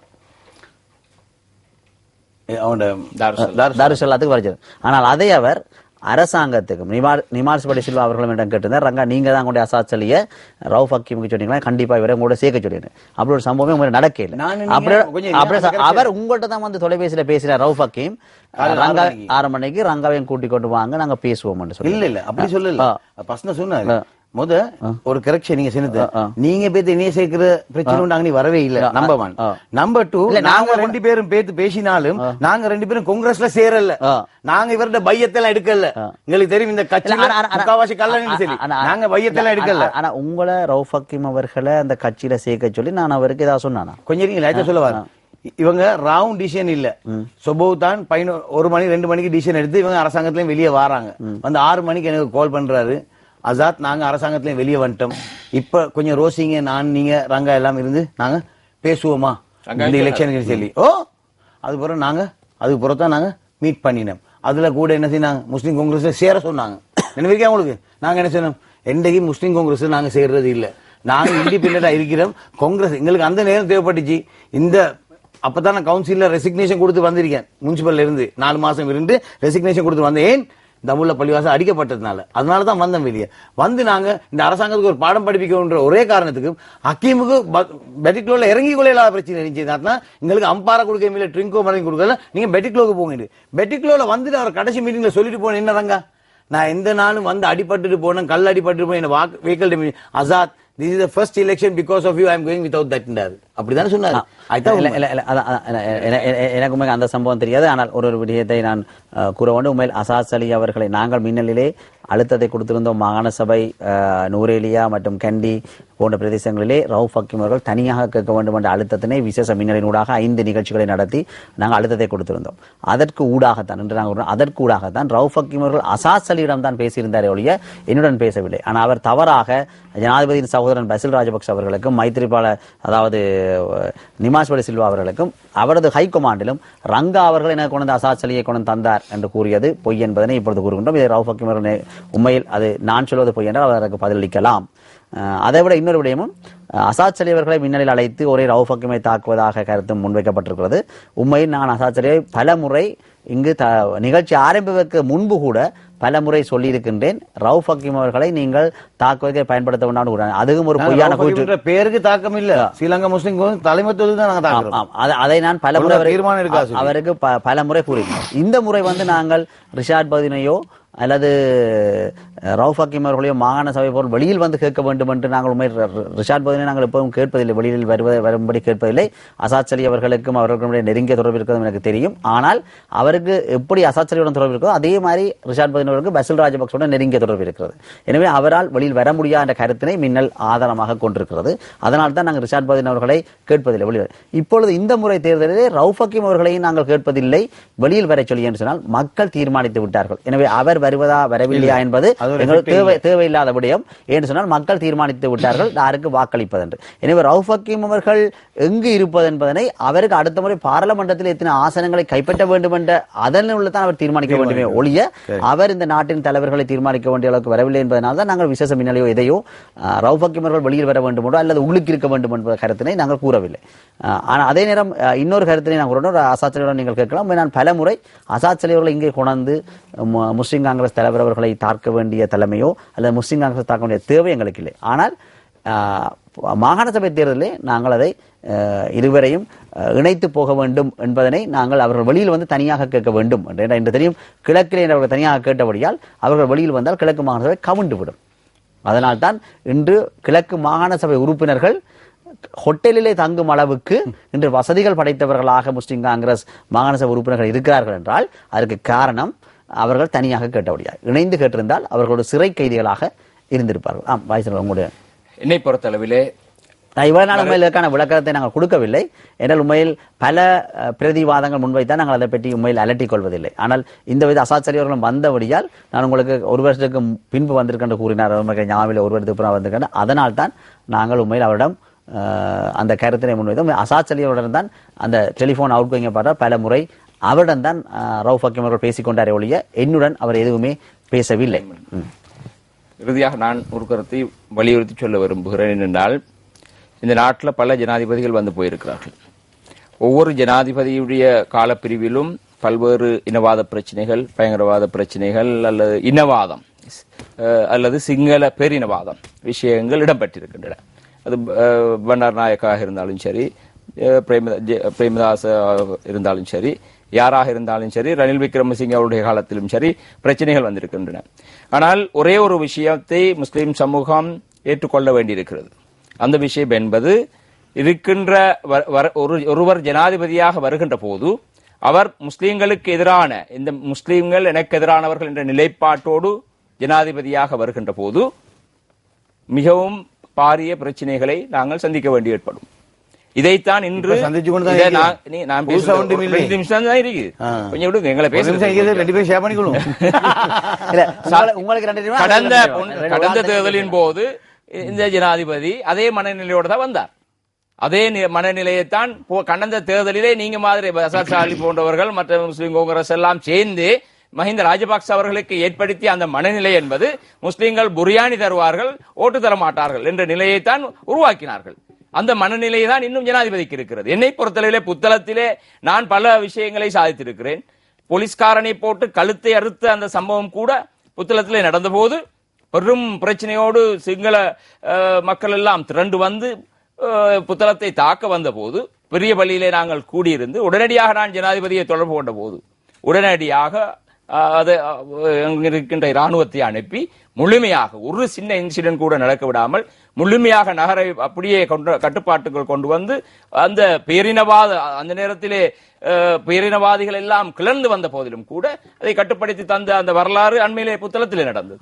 S1: தாருசல்லாத்துக்கு வரைச்சார். ஆனால் அதை அவர் அரசாங்கத்துக்கும் நிமார்ஸ் படி சில்வா அவர்களும் இடம் கேட்டிருந்தார். ரங்கா நீங்க தான் கொண்டு அசாத் சலிய ரவுஃப் ஹக்கீமுக்கு சொன்னீங்களா, கண்டிப்பா இவரை கூட சேர்க்க சொல்லிடுறேன். அப்படி ஒரு சம்பவமே உங்களுக்கு நடக்கல. அவர் உங்கள்கிட்ட தான் வந்து தொலைபேசியில பேசுறார். ரவுஃப் ஹக்கீம் ரங்கா 6 மணிக்கு ரங்காவையும் கூட்டிக் கொண்டு வாங்க, நாங்க பேசுவோம் சொல்லி.
S5: இல்ல அப்படி சொல்லல. சொன்னாரு ஒரு கரெக்ஷன் நீங்க சொன்னது. நீங்க பேத்து இணைய சேர்க்கிற பிரச்சனை உண்டு அங்கே வரவே இல்ல. நம்பர் 1. நம்பர் 2, நாங்க 2 பேரும் பேத்து பேசினாலும் நாங்க 2 பேரும் காங்கிரஸ்ல சேரல. நாங்க இவரோட பையத்தெல்லாம் எடுக்கல. உங்களுக்கு தெரியும் இந்த கட்சி முக்காவாசி கல்லன்னு சொல்லி நாங்க பையத்தெல்லாம் எடுக்கல.
S1: ஆனா உங்களை ரவுஃப் ஹக்கீம் அவர்களை அந்த கட்சியில சேர்க்க சொல்லி நான் அவருக்கு ஏதாவது சொன்னானா?
S5: கொஞ்சம் சொல்லுவாங்க. இவங்க ரவுண்ட் டிசிஷன் இல்ல, சொபோவ் தான் 1 மணி 2 மணிக்கு டிசிஷன் எடுத்து இவங்க அரசாங்கத்திலயும் வெளியே வராங்க. வந்து 6 மணிக்கு எனக்கு கால் பண்றாரு, அசாத் நாங்க அரசாங்கத்திலயும் வெளியே வந்துட்டோம், இப்ப கொஞ்சம் ரோசிங்க நான் நீங்க ரங்கா எல்லாம் இருந்து நாங்க பேசுவோமா இந்த எலெக்ஷன் சொல்லி. அதுக்கு பிறகு நாங்க மீட் பண்ணினோம். அதுல கூட என்ன செய்ய முஸ்லீம் காங்கிரஸ்ல சேர சொன்னாங்க. நினைவிருக்கா உங்களுக்கு? நாங்க என்ன சொன்னோம், என்னைக்கு முஸ்லீம் காங்கிரஸ் நாங்க சேர்றது இல்ல, நாங்க இண்டிபெண்டா இருக்கிறோம். காங்கிரஸ் எங்களுக்கு அந்த நேரம் தேவைப்பட்டுச்சு. இந்த அப்பதான் நான் கவுன்சில்ல ரெசிக்னேஷன் கொடுத்து வந்திருக்கேன். முனிசிபல்ல இருந்து 4 மாசம் இருந்து ரெசிக்னேஷன் கொடுத்து வந்தேன். தமுல்ல பள்ளிவாசல் அடிக்கப்பட்டதுனால. அதனாலதான் வந்தோம் வெளியே. வந்து நாங்க இந்த அரசாங்கத்துக்கு ஒரு பாடம் படிப்பிக்கின்ற ஒரே காரணத்துக்கு ஹக்கீமுக்கு பெட்டிக்ளோல இறங்கி கொள்ளையில்லாத பிரச்சனை இருந்துச்சு. எங்களுக்கு அம்பாரா கொடுக்க இல்லை, ட்ரிங்கோ மரம் கொடுக்கல, நீங்க பெட்டிக்ளோக்கு போங்க. பெட்டிக்ளோல வந்துட்டு அவர் கடைசி மீட்டிங்ல சொல்லிட்டு போன என்னதாங்க, நான் எந்த நாளும் வந்து அடிபட்டுட்டு போனேன், கல் அடிபட்டு போனேன், வெஹிக்கல் அசாத், this is the first election because of you I am going without that என்றாரு. அப்படிதானே சொன்னாரு.
S1: எனக்கு அந்த சம்பவம் தெரியாது. ஆனால் ஒரு விடயத்தை நான் கூற வேண்டும். உண்மையில் அசாத் அலி அவர்களை நாங்கள் மின்னலிலே அழுத்தத்தை கொடுத்திருந்தோம். மாகாண சபை நூரேலியா மற்றும் கண்டி போன்ற பிரதேசங்களிலே ரவுஃப் ஹக்கீம் அவர்கள் தனியாக கேட்க வேண்டும் என்ற அழுத்தத்தினை விசேஷ மின்னலினூடாக 5 நிகழ்ச்சிகளை நடத்தி நாங்கள் அழுத்தத்தை கொடுத்திருந்தோம். அதற்கு ஊடாகத்தான் என்று நாங்கள் அதற்கு ஊடாகத்தான் ரவுஃப் ஹக்கீம் அவர்கள் அசாத் அலியிடம் தான் பேசியிருந்தாரே ஒழிய என்னுடன் பேசவில்லை. ஆனால் அவர் தவறாக ஜனாதிபதியின் சகோதரன் பசில் ராஜபக்ச அவர்களுக்கும் மைத்திரிபால அதாவது நிமாஸ்வரி சில்வா அவர்களுக்கும் அவரது ஹைகமாண்டிலும் ரங்கா அவர்கள் எனக்கு கொண்டு அசாத் அலியை கொண்டு தந்தார் என்று கூறியது பொய் என்பதனை இப்பொழுது கூறுகின்றோம். இதை ரவுஃப் ஹக்கீம் அவர்கள் உண்மையில் அது நான் சொல்வது பொய் என்றால் அதற்கு பதிலளிக்கலாம். அதைவிட இன்னொரு விடயமும் அசாத் அலி அவர்களை மின்னலில் அழைத்து ஒரே ரவுஃப் ஹக்கீமை தாக்குவதாக கருத்து முன்வைக்கப்பட்டிருக்கிறது. உண்மையில் நான் அசாத் அலியை பல முறை இங்கு நிகழ்ச்சி ஆரம்பிப்பதற்கு முன்பு கூட பல முறை சொல்லி இருக்கின்றேன், ரவுஃப் ஹக்கீம் அவர்களை நீங்கள் தாக்குவதை பயன்படுத்த வேண்டாம். அதுவும் ஒரு பொய்யான கூற்று.
S5: பேருக்கு தாக்கம் இல்ல, ஸ்ரீலங்கா முஸ்லிம் தலைமைத்துவம்
S1: அதை நான் பல முறை அவருக்கு பல முறை கூறினேன். இந்த முறை வந்து நாங்கள் ரிஷாட் பதினையோ அல்லது ரவுஃப் ஹக்கீம் அவர்களையோ மாகாண சபை போல் வெளியில் வந்து கேட்க வேண்டும் என்று நாங்கள் உண்மை ரிஷாட் பதினை நாங்கள் எப்பவும் கேட்பதில்லை, வெளியில் வரும்படி கேட்பதில்லை. அசாத் அலி அவர்களுக்கும் அவர்களுடைய நெருங்கிய தொடர்பு இருக்கிறது எனக்கு தெரியும். ஆனால் அவருக்கு எப்படி அசாத் அலியுடன் தொடர்பு இருக்கிறதோ அதே மாதிரி ரிஷாட் பதின் அவர்களுக்கு பசில் ராஜபக்சவுடன் நெருங்கிய தொடர்பு இருக்கிறது. எனவே அவரால் வெளியில் வர முடியாத என்ற கருத்தினை மின்னல் ஆதாரமாக கொண்டிருக்கிறது. அதனால் தான் நாங்கள் ரிஷாட் பதின் அவர்களை கேட்பதில்லை வெளியில். இப்பொழுது இந்த முறை தேர்தலிலே ரவுஃப் ஹக்கீம் அவர்களையும் நாங்கள் கேட்பதில்லை வெளியில் வர சொல்லி என்று சொன்னால் மக்கள் தீர்மானித்து விட்டார்கள். எனவே அவர் வருவதா வரவில்லையா என்பது எங்களுக்கு தேவையில்லாத விடயம். என்று சொன்னால் மக்கள் தீர்மானித்து விட்டார்கள் யாருக்கு வாக்களிப்பது என்று. எனவே ரவுஃப் ஹக்கீம் அவர்கள் எங்கு இருப்பது என்பதனை அவருக்கு அடுத்த முறை பாராளுமன்றத்தில் எத்தனை ஆசனங்களை கைப்பற்ற வேண்டும் என்ற அதன் உள்ளதான் அவர் தீர்மானிக்க வேண்டுமே ஒழிய அவர் இந்த நாட்டின் தலைவர்களை தீர்மானிக்க வேண்டிய அளவுக்கு வரவில்லை என்பதனால் தான் நாங்கள் விசேஷ மின்னலையோ எதையோ ரவுஃப் ஹக்கீம் அவர்கள் வெளியில் வர வேண்டும் என்றோ அல்லது உள்ளுக்கு இருக்க வேண்டும் என்ற கருத்தினை நாங்கள் கூறவில்லை. ஆனால் அதே நேரம் இன்னொரு கருத்தினை நாங்கள் அசாத் அலியுடன் நீங்கள் கேட்கலாம். நான் பல முறை அசாத் அலி அவர்களை இங்கே கொண்டு முஸ்லிம் காங்கிரஸ் தலைவர் அவர்களை தாக்க வேண்டிய தலைமையோ அல்லது முஸ்லிம் காங்கிரஸ் தாக்க வேண்டிய தேவை எங்களுக்கு இல்லை. ஆனால் மாகாண சபை தேர்தலில் நாங்கள் அதை இருவரையும் இணைத்து போக வேண்டும் என்பதனை நாங்கள் அவர்கள் வெளியில் வந்து தனியாக கேட்க வேண்டும் என்று தெரியும். கிழக்கிலே அவர்கள் தனியாக கேட்டபடியால் அவர்கள் வெளியில் வந்தால் கிழக்கு மாகாண சபை கவிழ்ந்து விடும். அதனால்தான் இன்று கிழக்கு மாகாண சபை உறுப்பினர்கள் ஹோட்டலிலே தங்கும் அளவுக்கு இன்று வசதிகள் படைத்தவர்களாக முஸ்லிம் காங்கிரஸ் மாகாண சபை உறுப்பினர்கள் இருக்கிறார்கள் என்றால் அதற்கு காரணம் அவர்கள் தனியாக கேட்டபடியாக. இணைந்து கேட்டிருந்தால் அவர்களோட சிறை கைதிகளாக இருந்திருப்பார்கள். உங்களுடைய
S2: என்னை பொறுத்தளவிலே
S1: இவ்வளவு நாள் உண்மையில் இதற்கான விளக்கத்தை நாங்கள் கொடுக்கவில்லை. என்றால் உண்மையில் பல பிரதிவாதங்கள் முன்வைத்தான் நாங்கள் அதை பற்றி உண்மையில் அலட்டிக் கொள்வதில்லை. ஆனால் இந்த வித அசாத் அலி அவர்களும் வந்தபடியால் நான் உங்களுக்கு ஒரு வருஷத்துக்கு பின்பு வந்திருக்கின்ற கூறினார், ஞாபகம் ஒரு வருடத்துக்கு வந்திருக்கின்ற. அதனால் தான் நாங்கள் உண்மையில் அவரிடம் அந்த கருத்தினை முன்வைத்தோம். அசாத் அலி அவருடன் தான் அந்த டெலிபோன் அவுட் கோயிங்கை பார்த்தால் பல முறை அவருடன் தான் ரவுஃப் ஹக்கீம் அவர்கள் பேசிக்கொண்டாரே ஒழிய என்னுடன் அவர் எதுவுமே பேசவில்லை.
S2: இறுதியாக நான் ஒரு கருத்தை வலியுறுத்தி சொல்ல விரும்புகிறேன். என்றால் இந்த நாட்டில் பல ஜனாதிபதிகள் வந்து போயிருக்கிறார்கள். ஒவ்வொரு ஜனாதிபதியுடைய காலப்பிரிவிலும் பல்வேறு இனவாத பிரச்சனைகள், பயங்கரவாத பிரச்சனைகள் அல்லது இனவாதம் அல்லது சிங்கள பேரினவாதம் விஷயங்கள் இடம்பெற்றிருக்கின்றன. அது பண்டார் நாயக்காக இருந்தாலும் சரி, பிரேமதாச இருந்தாலும் சரி, யாராக இருந்தாலும் சரி, ரணில் விக்ரமசிங்கே அவருடைய காலத்திலும் சரி பிரச்சனைகள் வந்திருக்கின்றன. ஆனால் ஒரே ஒரு விஷயத்தை முஸ்லிம் சமூகம் ஏற்றுக்கொள்ள வேண்டியிருக்கிறது. அந்த விஷயம் என்பது இருக்கின்ற ஒருவர் ஜனாதிபதியாக வருகின்ற போது அவர் முஸ்லிம்களுக்கு எதிரான இந்த முஸ்லிம்கள் எனக்கு எதிரானவர்கள் என்ற நிலைப்பாட்டோடு ஜனாதிபதியாக வருகின்ற போது மிகவும் பாரிய பிரச்சனைகளை நாங்கள் சந்திக்க வேண்டி ஏற்படும். இதைத்தான் இன்று கடந்த தேர்தலின் போது இந்த ஜனாதிபதி அதே மனநிலையோடு தான் வந்தார். அதே மனநிலையைத்தான் கடந்த தேர்தலிலே நீங்க மாதிரி அசாத் அலி போன்றவர்கள் மற்ற முஸ்லிம் காங்கிரஸ் எல்லாம் சேர்ந்து மஹிந்த ராஜபக்ச அவர்களுக்கு ஏற்படுத்திய அந்த மனநிலை என்பது முஸ்லிம்கள் புரியாணி தருவார்கள், ஓட்டு தர மாட்டார்கள் என்ற நிலையைத்தான் உருவாக்கினார்கள். அந்த மனநிலை தான் இன்னும் ஜனாதிபதிக்கு இருக்கிறது. என்னை பொறுத்தளவிலே புத்தளத்திலே நான் பல விஷயங்களை சாதித்திருக்கிறேன். போலீஸ்காரனை போட்டு கழுத்தை அறுத்த அந்த சம்பவம் கூட புத்தளத்திலே நடந்த போது பெரும் பிரச்சனையோடு சிங்கள மக்கள் எல்லாம் திரண்டு வந்து புத்தளத்தை தாக்க வந்த போது பெரிய பள்ளியிலே நாங்கள் கூடியிருந்து உடனடியாக நான் ஜனாதிபதியை தொடர்பு கொண்ட போது உடனடியாக இருக்கின்ற இராணுவத்தை அனுப்பி முழுமையாக ஒரு சின்ன இன்சிடென்ட் கூட நடக்க விடாமல் முழுமையாக நகரை அப்படியே கட்டுப்பாட்டுக்குள் கொண்டு வந்து அந்த பேரினவாத அந்த நேரத்திலே பேரினவாதிகள் எல்லாம் கிளர்ந்து வந்த போதிலும் கூட அதை கட்டுப்படுத்தி தந்த அந்த வரலாறு அண்மையிலே புத்தளத்திலே நடந்தது.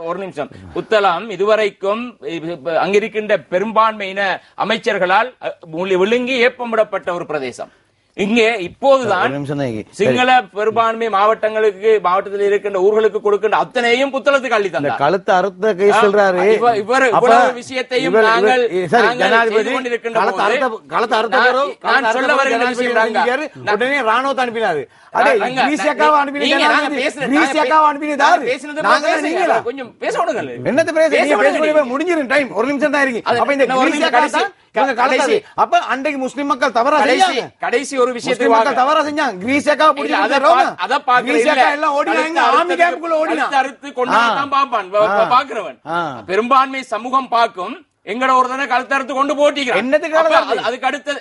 S2: ஒரு நிமிஷம். புத்தளம் இதுவரைக்கும் அங்கிருக்கின்ற பெரும்பான்மையின அமைச்சர்களால் விழுங்கி ஏப்பமிடப்பட்ட ஒரு பிரதேசம். இங்கே இப்போதுதான் சிங்கள பெரும்பான்மை மாவட்டத்தில் இருக்கின்ற ஊர்களுக்கு கொடுக்கின்ற அத்தனையும் புத்தளத்துக்கு அள்ளி தந்தார்.
S5: கழுத்து அறுத்த கேஸ் சொல்றாரு.
S2: இவர் விஷயத்தையும் நாங்கள் சொல்ல வருகின்ற விஷயம்
S5: உடனே ராணுவத்தை அனுப்பினாரு.
S2: கொஞ்சம் பேச
S5: முடிஞ்சிரும் டைம். ஒரு நிமிஷம் தான் இருக்கு. அப்ப அன்றைக்கு முஸ்லிம் மக்கள் தவறா
S2: கடைசி ஒரு விஷயத்தை
S5: தவறா செஞ்சாங்க. கிரீஸியாக்கா
S2: பாக்குறவன் பெரும்பான்மை சமூகம் பார்க்கும் எங்கட ஒரு தானே கழுத்தறுத்து கொண்டு போட்டிக்கிறான். அதுக்கு அடுத்தது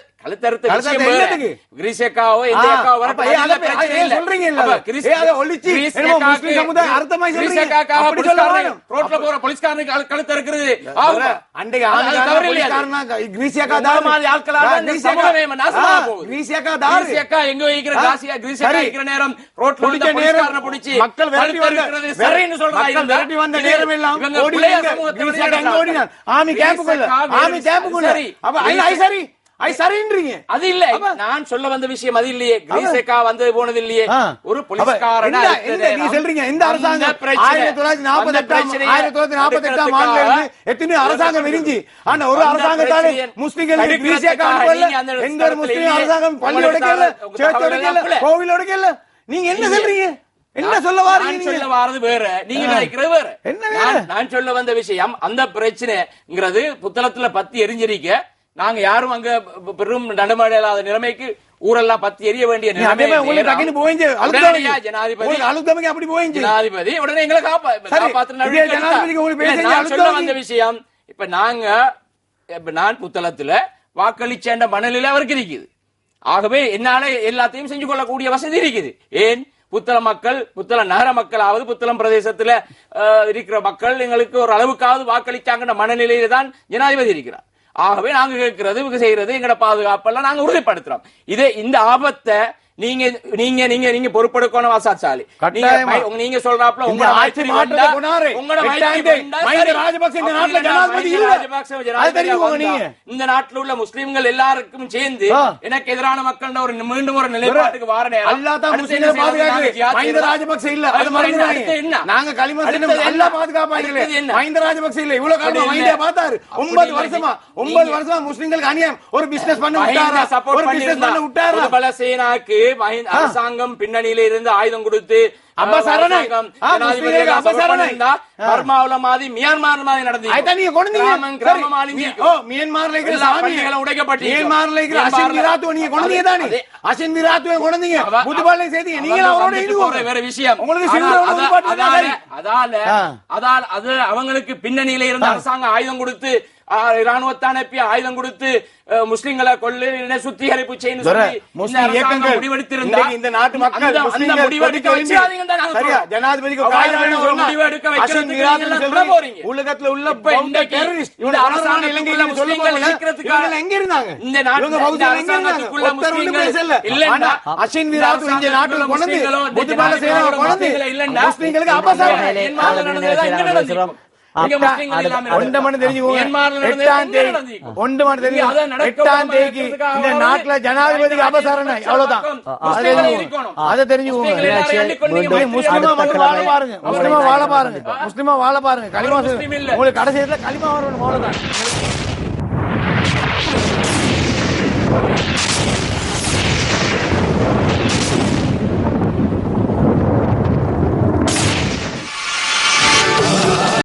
S2: அது இல்ல. நான் சொல்ல வந்த விஷயம் அது இல்லையே. கிரீஸேக்கா வந்து போனது இல்லையே. ஒரு போலீஸ்காரன்
S5: இந்த அரசாங்கம் 1948 ஆண்டுல இருந்து எத்தனை அரசாங்கம் விரிஞ்சி ஆனா ஒரு அரசாங்கத்தால முஸ்லிம்களுக்கு கிரீஸேக்கா அனுப்பல. எந்த ஒரு முஸ்லிம் அரசாங்கம் பள்ளியோட கேள்ல, சேர்ச்சோட கேள்ல, கோவிலோட கேள்ல. நீங்க என்ன சொல்றீங்க? என்ன சொல்ல
S2: வாரது வேற, நீங்க நினைக்கிறது வேற. நான் சொல்ல வந்த விஷயம் அந்த பிரச்சனைங்கிறது புத்தளத்துல பத்தி எரிஞ்சிருக்க. நாங்க யாரும் அங்க பெரும் நடமாட இல்லாத நிலைமைக்கு ஊரெல்லாம் பத்தி எரிய வேண்டிய ஜனாதிபதி உடனே எங்களை சொல்ல வந்த விஷயம். இப்ப நான் புத்தளத்துல வாக்களிச்சேன்ற மனநிலை அவருக்கு இருக்குது. ஆகவே என்னால எல்லாத்தையும் செஞ்சு கொள்ளக்கூடிய வசதி இருக்குது. ஏன் புத்தள மக்கள், புத்தள நகர மக்களாவது புத்தளம் பிரதேசத்துல இருக்கிற மக்கள் எங்களுக்கு ஒரு அளவுக்காவது வாக்களிச்சாங்கன்ற மனநிலையில தான் ஜனாதிபதி இருக்கிறார். ஆகவே நாங்க கேட்கிறது செய்யறது எங்கட பாதுகாப்பெல்லாம் நாங்க உறுதிப்படுத்துறோம். இந்த ஆபத்தை நீங்க நீங்க நீங்க நீங்க பொறுப்பெடுக்கணும். வாசாச்சாலி நீங்க சொல்றாப்ல உங்க இந்த நாட்டில் உள்ள முஸ்லிம்கள் எல்லாருக்கும் சேர்ந்து எனக்கு எதிரான மக்கள் ஒரு மீண்டும் ஒரு நிலைப்பாட்டுக்கு வார நேரம்
S5: முஸ்லிம்களுக்கு அநியாயம் ஒரு பிசினஸ் பண்ண
S2: பலசேனாக்கு அரசாங்கம் பின்னணியில இருந்து ஆயுதம் கொடுத்து பர்மாவுல மாதிரி மியான்மர் மாதிரி நடந்தது. வேற விஷயம். அவங்களுக்கு பின்னணியில இருந்து அரசாங்கம் ஆயுதம் கொடுத்து இராணுவத்தை அனுப்பி ஆயுதம் கொடுத்து முஸ்லிம்களை கொள்ள சுத்திகரிப்பு செய்யணும் முடிவெடுத்திருந்தால் இந்த நாட்டு மக்கள் முடிவெடுக்க வச்சாதீங்க. உலகத்துல உள்ள எங்க இருந்தாங்க இந்த அரசாங்கத்துக்குள்ள முஸ்லிம்கள் இல்லன்னா அசின் விராத் இந்த நாட்டுல கொண்டு புதுபால சேனா கொண்டு இல்லன்னா முஸ்லிம்களுக்கு அபசாரம் நாட்டுல ஜனாதிபதிக்கு அபசாரணை அவ்வளவுதான். அதை தெரிஞ்சுக்கோங்க. முஸ்லிமா வாழ பாருங்க. களிமா உங்களுக்கு கடைசியில களிமா வரணும். அவ்வளவுதான்.